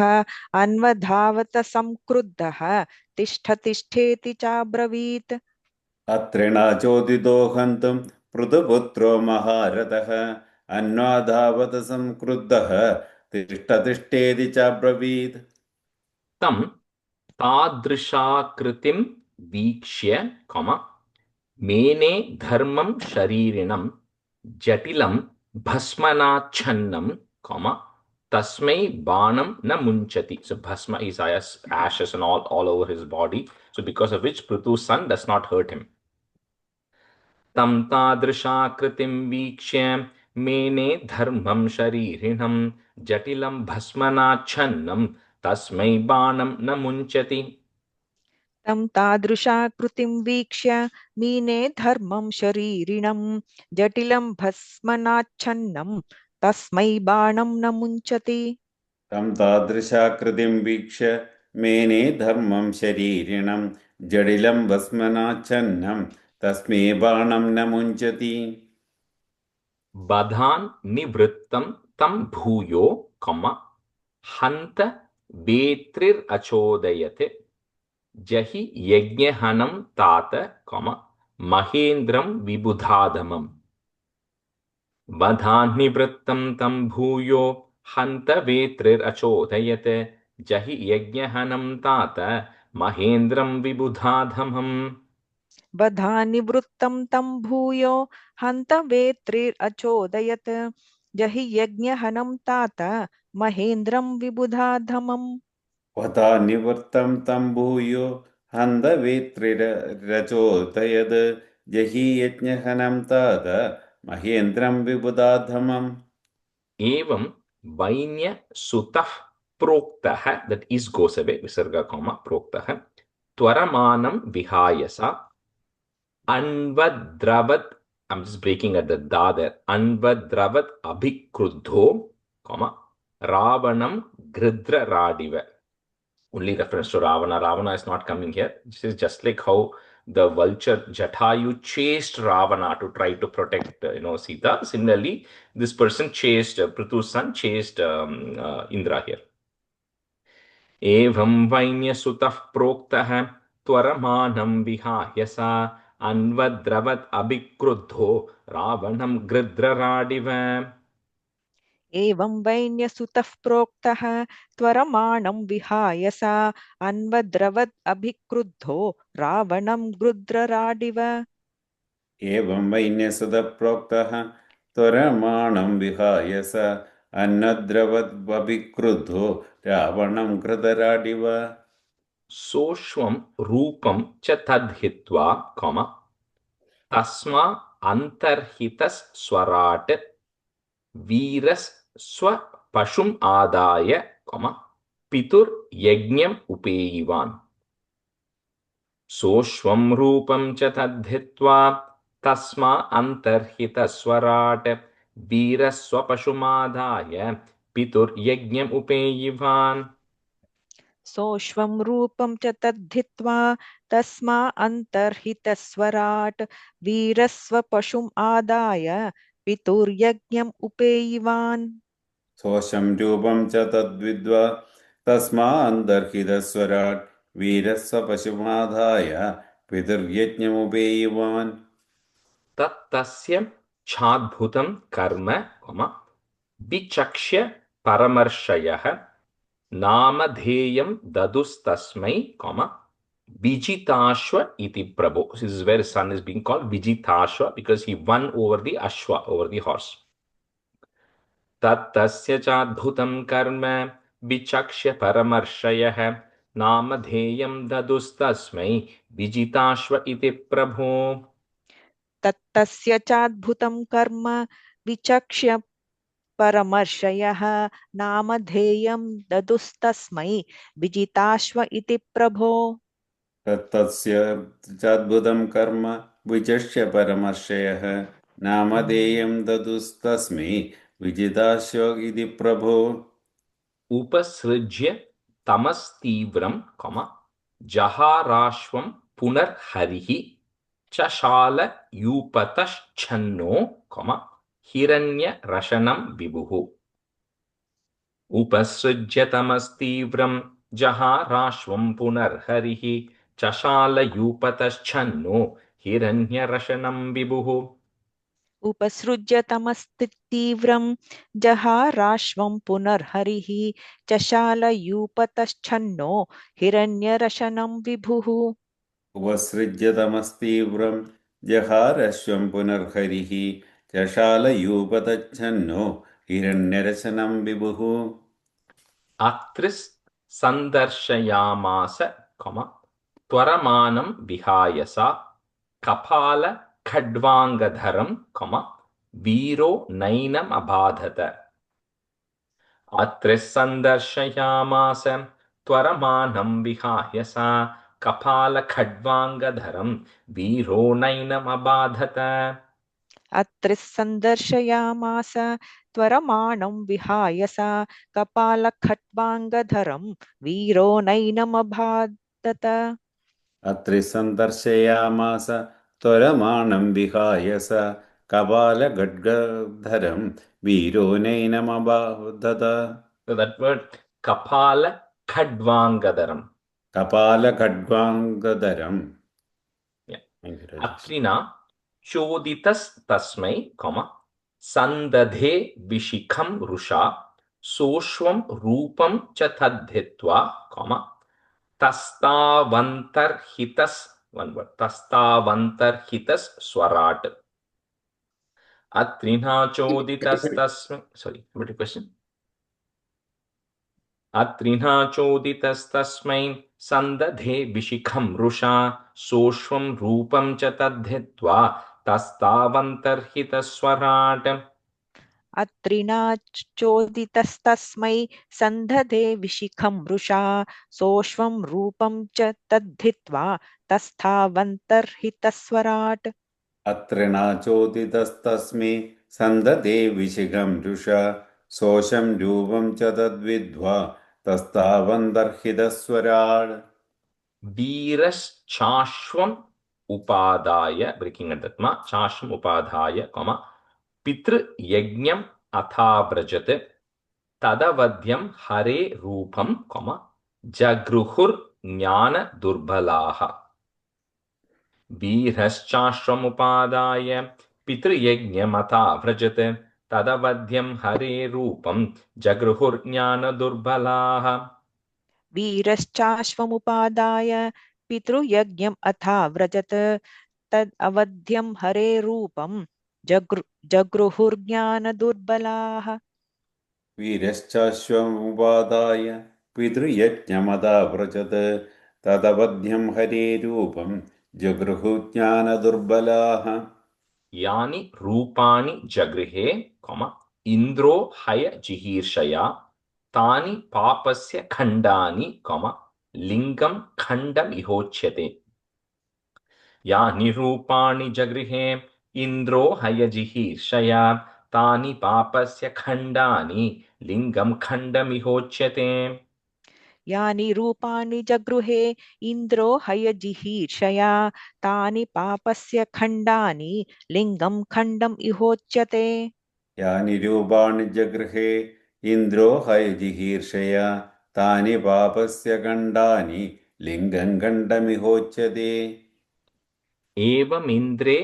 अन्वधावत संक्रुद्धः तिष्ठ तिष्ठेति चाब्रवीत्. अत्रिना चोदितो हन्तुं पृथुपुत्रो महारथः अन्वधावत संक्रुद्धः तिष्ठ तिष्ठेति चाब्रवीत्. तं तादृशाकृतिं वीक्ष्य मेने धर्मं शरीरिणं जटिलं भस्मनाच्छन्नं तस्मै बाणं न मुञ्चति. So bhasma is ashes and all over his body. So because of which Prithu's son does not hurt him. तं तादृशाकृतिं वीक्ष्य मेने धर्मं शरीरिणं जटिलं भस्मनाच्छन्नं तस्मै बाणं न मुञ्चति. तं तादृशाकृतिं वीक्ष्य मीने धर्मं शरीरिणं जटिलं भस्मनाच्छन्नं तस्मै बाणं न मुञ्चति. तं तादृशाकृतिं वीक्ष्य मेने धर्मं शरीरिणं जटिलं भस्मनाच्छन्नं तस्मै बाणं न मुञ्चति. बधान् निवृत्तं तं भूयो हन्त वेत्रिरचोदयत् जहि यज्ञहनं तात महेन्द्रं विबुधाधमम्. बधान् निवृत्तं तं भूयो हन्त वेत्रिरचोदयत् जहि यज्ञहनं तात महेन्द्रं विबुधाधमम्. बधानिवृत्तं तं भूयो हन्त वेत्रिरचोदयत् जहि यज्ञहनं तात महेन्द्रं विबुधाधमम्. बधानिवृत्तं तं भूयो हन्त वेत्रिरचोदयत् जहि यज्ञहनं तात महेन्द्रं विबुधाधमम्. एवं वैन्य सुतः प्रोक्तः, that is goes away विसर्ग प्रोक्तः त्वरमानं विहाय सा अन्वद्रवत्, I'm just breaking at the da there, अन्वद्रवत् अभिक्रुद्धो रावणं गृध्रराडिव. Only reference to Ravana. Ravana is not coming here. This is just like how the vulture Jatayu chased Ravana to try to protect Sita. Similarly, this person chased Prithu's son chased Indra here. Evam vainyasutah proktah twaramanam vihayasa अन्वद्रवत् अभिक्रुद्धो रावणं गृध्रराडिव. एवं वैन्यसुतः प्रोक्तः त्वरमाणं विहाय सा अन्वद्रवत् अभिक्रुद्धो रावणं गृध्रराडिव. एवं वैन्यसुतः प्रोक्तः त्वरमाणं विहाय सा अन्वद्रवत् अभिक्रुद्धो रावणं गृध्रराडिव. सोष्वं रूपं च तद्हित्वा तस्मा अन्तर्हितस्वराट् वीरस् स्वपशुम् आदाय पितुर यज्ञम उपेयिवान् सोऽश्वं रूपं च तद्धित्वा तस्मा अन्तर्हितस्वराट् वीरस्वपशुमादाय पितुर्यज्ञम् उपेयिवान् सोऽश्वं रूपं च तद्धित्वा तस्मा अन्तर्हितस्वराट् वीरस्वपशुम् आदाय पितुर्यज्ञम् उपेयिवान् सोऽशं रूपं च तद्विद्वा तस्मादन्तर्हितस्वराट् वीरस्य पशुमादाय पितुर्यज्ञमुपेयिवान् तत्तस्य छाद्भुतं कर्म विचक्ष्य परमर्षयः नामधेयं ददुस्तस्मै Vijitashva iti Prabhu. This is where his son is being called Vijitashva because he won over the Ashwa, over the horse. Tattasya chadbhutam karma vichakshya paramarshayah namadheyam dadustasmai Vijitashva iti Prabhu. तत्तस्य चाद्भुतं कर्म विचक्ष्य परमर्षयः नामधेयं ददुस्तस्मै विजिताश्व इति प्रभो तत्तस्य चाद्भुतं कर्म विचक्ष्य परमर्षयः नामधेयं ददुस्तस्मै विजिताश्व इति प्रभो उपसृज्य तमस्तीव्रं जहाराश्वं पुनर्हरिः चशाल यूपतश्छन्नो हिरण्यरशनं विभुः उपसृज्य तमस्तीव्रं जहाराश्वं पुनर्हरिः चशाल यूपतश्छन्नो हिरण्यरशनं विभुः उपसृज्य तमस्तीव्रं जहाराश्वं पुनर्हरिः चशालयूपतश्छन्नो हिरण्यरशनं विभुः उपसृज्य तमस्तीव्रं जहाराश्वं पुनर्हरिः चशालयूपतच्छन्नो हिरण्यरशनं विभुः अत्रिस् सन्दर्शयामास त्वरमानं विहाय सा कपाल खड्वाङ्गधरं वीरो नैनमबाधत अत्रिस् सन्दर्शयामास त्वरमानं विहाय सा कपाल खड्वाङ्गधरं वीरो नैनमबाधत अत्रिः सन्दर्शयामास त्वरमाणं विहाय सा कपालखट्वाङ्गधरं वीरो नैनमबाधत अत्रिः सन्दर्शयामास त्वरमाणं विहाय स कपालखड्गधरं वीरो नैनमबाधत. So that word kapala khadvangadaram. Kapala khadvangadaram. Yeah. Atrina choditas tasmai, sandadhe vishikham rusha soshvam rupam cha tadhitva, tastavantarhitas, one word, tastavantarhitas swarat. Atrina choditas tasmai, sorry, what is the question? अत्रिहा चोदितस्तस्मै सन्दधे विशिखं Rusha सोऽश्वं रूपं च तद्धित्वा तस्तावन्तर्हितस्वराट् अत्रिना चोदितस्तस्मै सन्धधे विशिखं वृषा सोऽश्वं रूपं च तद्धित्वा तस्थावन्तर्हितस्वराट् अत्रिना चोदितस्तस्मै सन्दधे विशिखं रुषा सोऽश्वं रूपं च तद्विद्वा तस्तावन्तर्हितस्वराट् वीरश्चाश्वम् उपादाय breaking at दत्मा चाश्वम् उपादाय पितृयज्ञम् अथाव्रजत् तदवध्यं हरे रूपं जगृहुर्ज्ञान दुर्बलाः वीरश्चाश्वमुपादाय पितृयज्ञमथाव्रजत् तदवध्यं हरे रूपं जगृहुर्ज्ञान दुर्बलाः वीरश्चाश्वमुपादाय पितृयज्ञम् अथाव्रजत् तद् अवध्यं हरे रूपं जगृहुर्ज्ञानदुर्बलाः वीरश्चाश्वमुपादाय पितृयज्ञमथाव्रजत् तदवध्यं हरे रूपं जगृहुर्ज्ञानदुर्बलाः यानि रूपाणि जगृहे इन्द्रो हय जिहीर्षया तानि पापस्य खण्डानि लिङ्गं खण्डमिहोच्यते यानि रूपाणि जगृहे इन्द्रो हयजिहीर्षया तानि पापस्य खण्डानि लिङ्गं खण्डमिहोच्यते यानि रूपाणि जगृहे इन्द्रो हयजिहीर्षया तानि पापस्य खण्डानि लिङ्गं खण्डम् इहोच्यते यानि रूपाणि जगृहे इन्द्रो हयजिहीर्षया तानि पापस्य खण्डानि लिङ्गं खण्डमिहोच्यते एवमिन्द्रे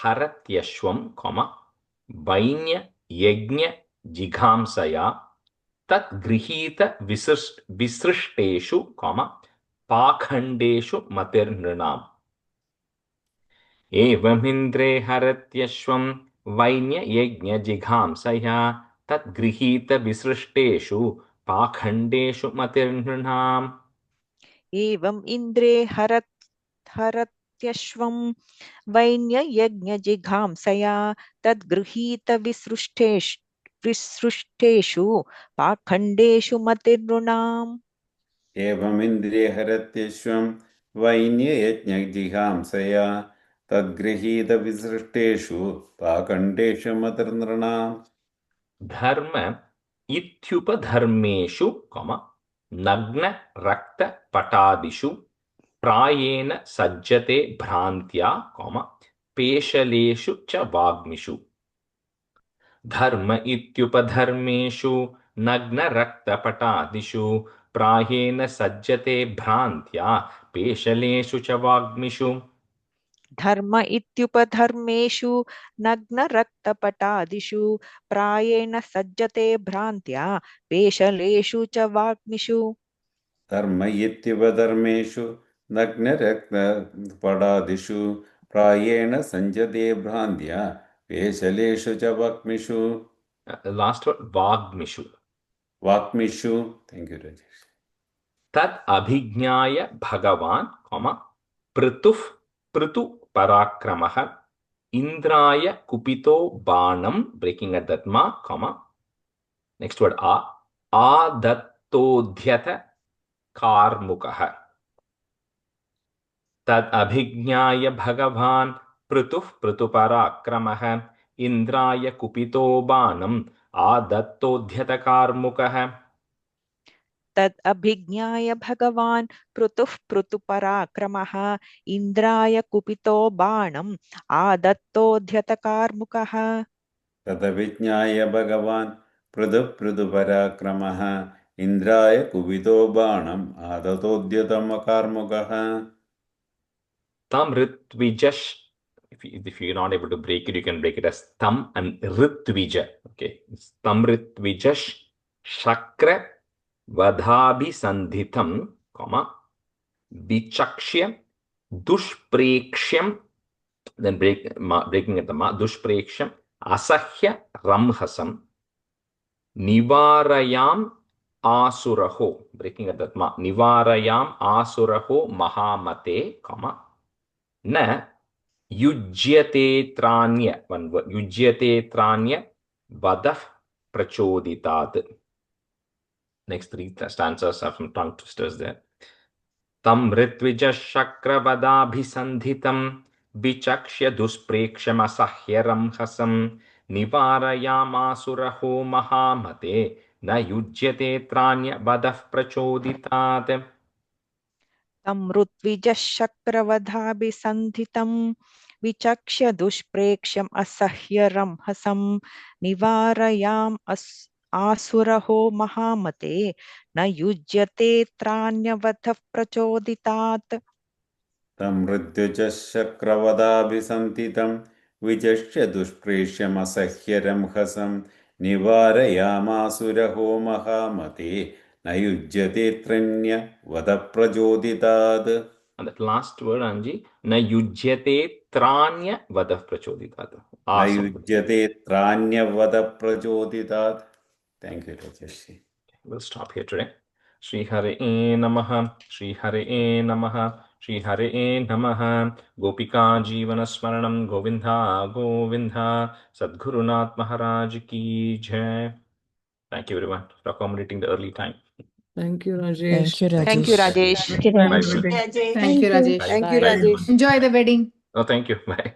हरत्यश्वं वैन्य यज्ञ जिघांसया तद्गृहीत विसृष्टेषु पाखण्डेषु मतिर्नृणाम् एवमिन्द्रे हरत्यश्वं वैन्ययज्ञजिघांसया तद्गृहीत विसृष्टेषु पाखण्डेषु मतिर्नृणाम् एवम् इन्द्रे हरत्यश्वं वैन्ययज्ञजिघांसया तद्गृहीत विसृष्टेषु पाखण्डेषु मतिर्नृणाम् एवमिन्द्रे हरत्यश्वं वैन्ययज्ञजिघांसया तद्गृहीतविसृष्टेषु पाखण्डेषु मतिर्नृणाम् धर्म इत्युपधर्मेषु नग्न रक्तपटादिषु प्रायेण सज्जते भ्रान्त्या पेशलेषु च वाग्मिषु धर्म इत्युपधर्मेषु नग्नरक्तपटादिषु प्रायेण सज्जते भ्रान्त्या पेशलेषु च वाग्मिषु धर्म इत्युपधर्मेषु नग्नरक्तपटादिषु प्रायेण सज्जते भ्रान्त्या पेशलेषु च वाग्मिषु धर्म इत्युपधर्मेषु नग्नरक्तपटादिषु प्रायेण सज्जते भ्रान्त्या पेशलेषु च वाग्मिषु लास्ट वर्ड वाग्मिषु वाग्मिषु थैंक यू राजेश तद अभिज्ञाय भगवान् पृथु पराक्रमः इंद्राय कुपितो बाणं ब्रेकिंग एट दैट मा नेक्स्ट वर्ड आदत्तोध्यत कार्मुकः तद अभिज्ञाय भगवान् पृथु पराक्रमः इंद्राय कुपितो बाणम् आदत्तोध्यत कार्मुकः तद् अभिज्ञाय भगवान् पृथु पराक्रमः इन्द्राय कुपितो बाणम् आदत्तोऽध्यतकार्मुकः तदभिज्ञाय भगवान् पृथु पराक्रमः इन्द्राय कुपितो बाणम् आदतोद्यतमकार्मुकः Tam Ritvijash, if you're not able to break it, you can break it as Tam and Ritvija. Okay. It's Tam Ritvijash Shakra Vadhabhi Sandhitam, Vichakshya Dushprekshyam, then breaking at the ma, Dushprekshyam Asahya Ramhasam Nivarayam Asuraho, breaking at that ma, Nivarayam Asuraho Mahamate, न युज्यते त्राण्य one word युज्यते त्राण्य वदः प्रचोदितात्. Next three stanzas have some tongue twisters there. तं ऋत्विजः शक्रवदाभिसन्धितं विचक्ष्य दुष्प्रेक्ष्यमसह्यरंहसं निवारयामासुरहो महामते न युज्यते त्राण्य वदः प्रचोदितात्. तं ऋत्विजः शक्रवधाभिसन्धितं विचक्ष्य दुष्प्रेक्ष्यम् असह्यरंहसं निवारयाम् आसुरहो महामते न युज्यते त्राण्यवधः प्रचोदितात्. तं ऋत्विजः शक्रवदाभिसन्धितं विचक्ष्य दुष्प्रेक्ष्यमसह्यरंहसं निवारयामासुरहो महामते न युज्यते त्राण्यवधप्रचोदितात्. And that last word, Anji, na yujyate tranya vadav prachoditaat. न युज्यते त्राण्यवधप्रचोदितात्. Thank you, Rajesh. We'll stop here today. Shri Hare Namaha, Shri Hare Namaha, Shri Hare Namaha. Gopika Jeevana Smaranam Govinda Govinda. Sadgurunath Maharaj Ki Jai. Thank you, everyone, for accommodating the early time. Thank you, Rajesh. Thank you, Rajesh. Thank you, Rajesh. Thank you, Bye, Rajesh. everyone. Rajesh. Thank you, Rajesh. Thank you, Bye. Rajesh. Enjoy the wedding. Oh, thank you. Bye.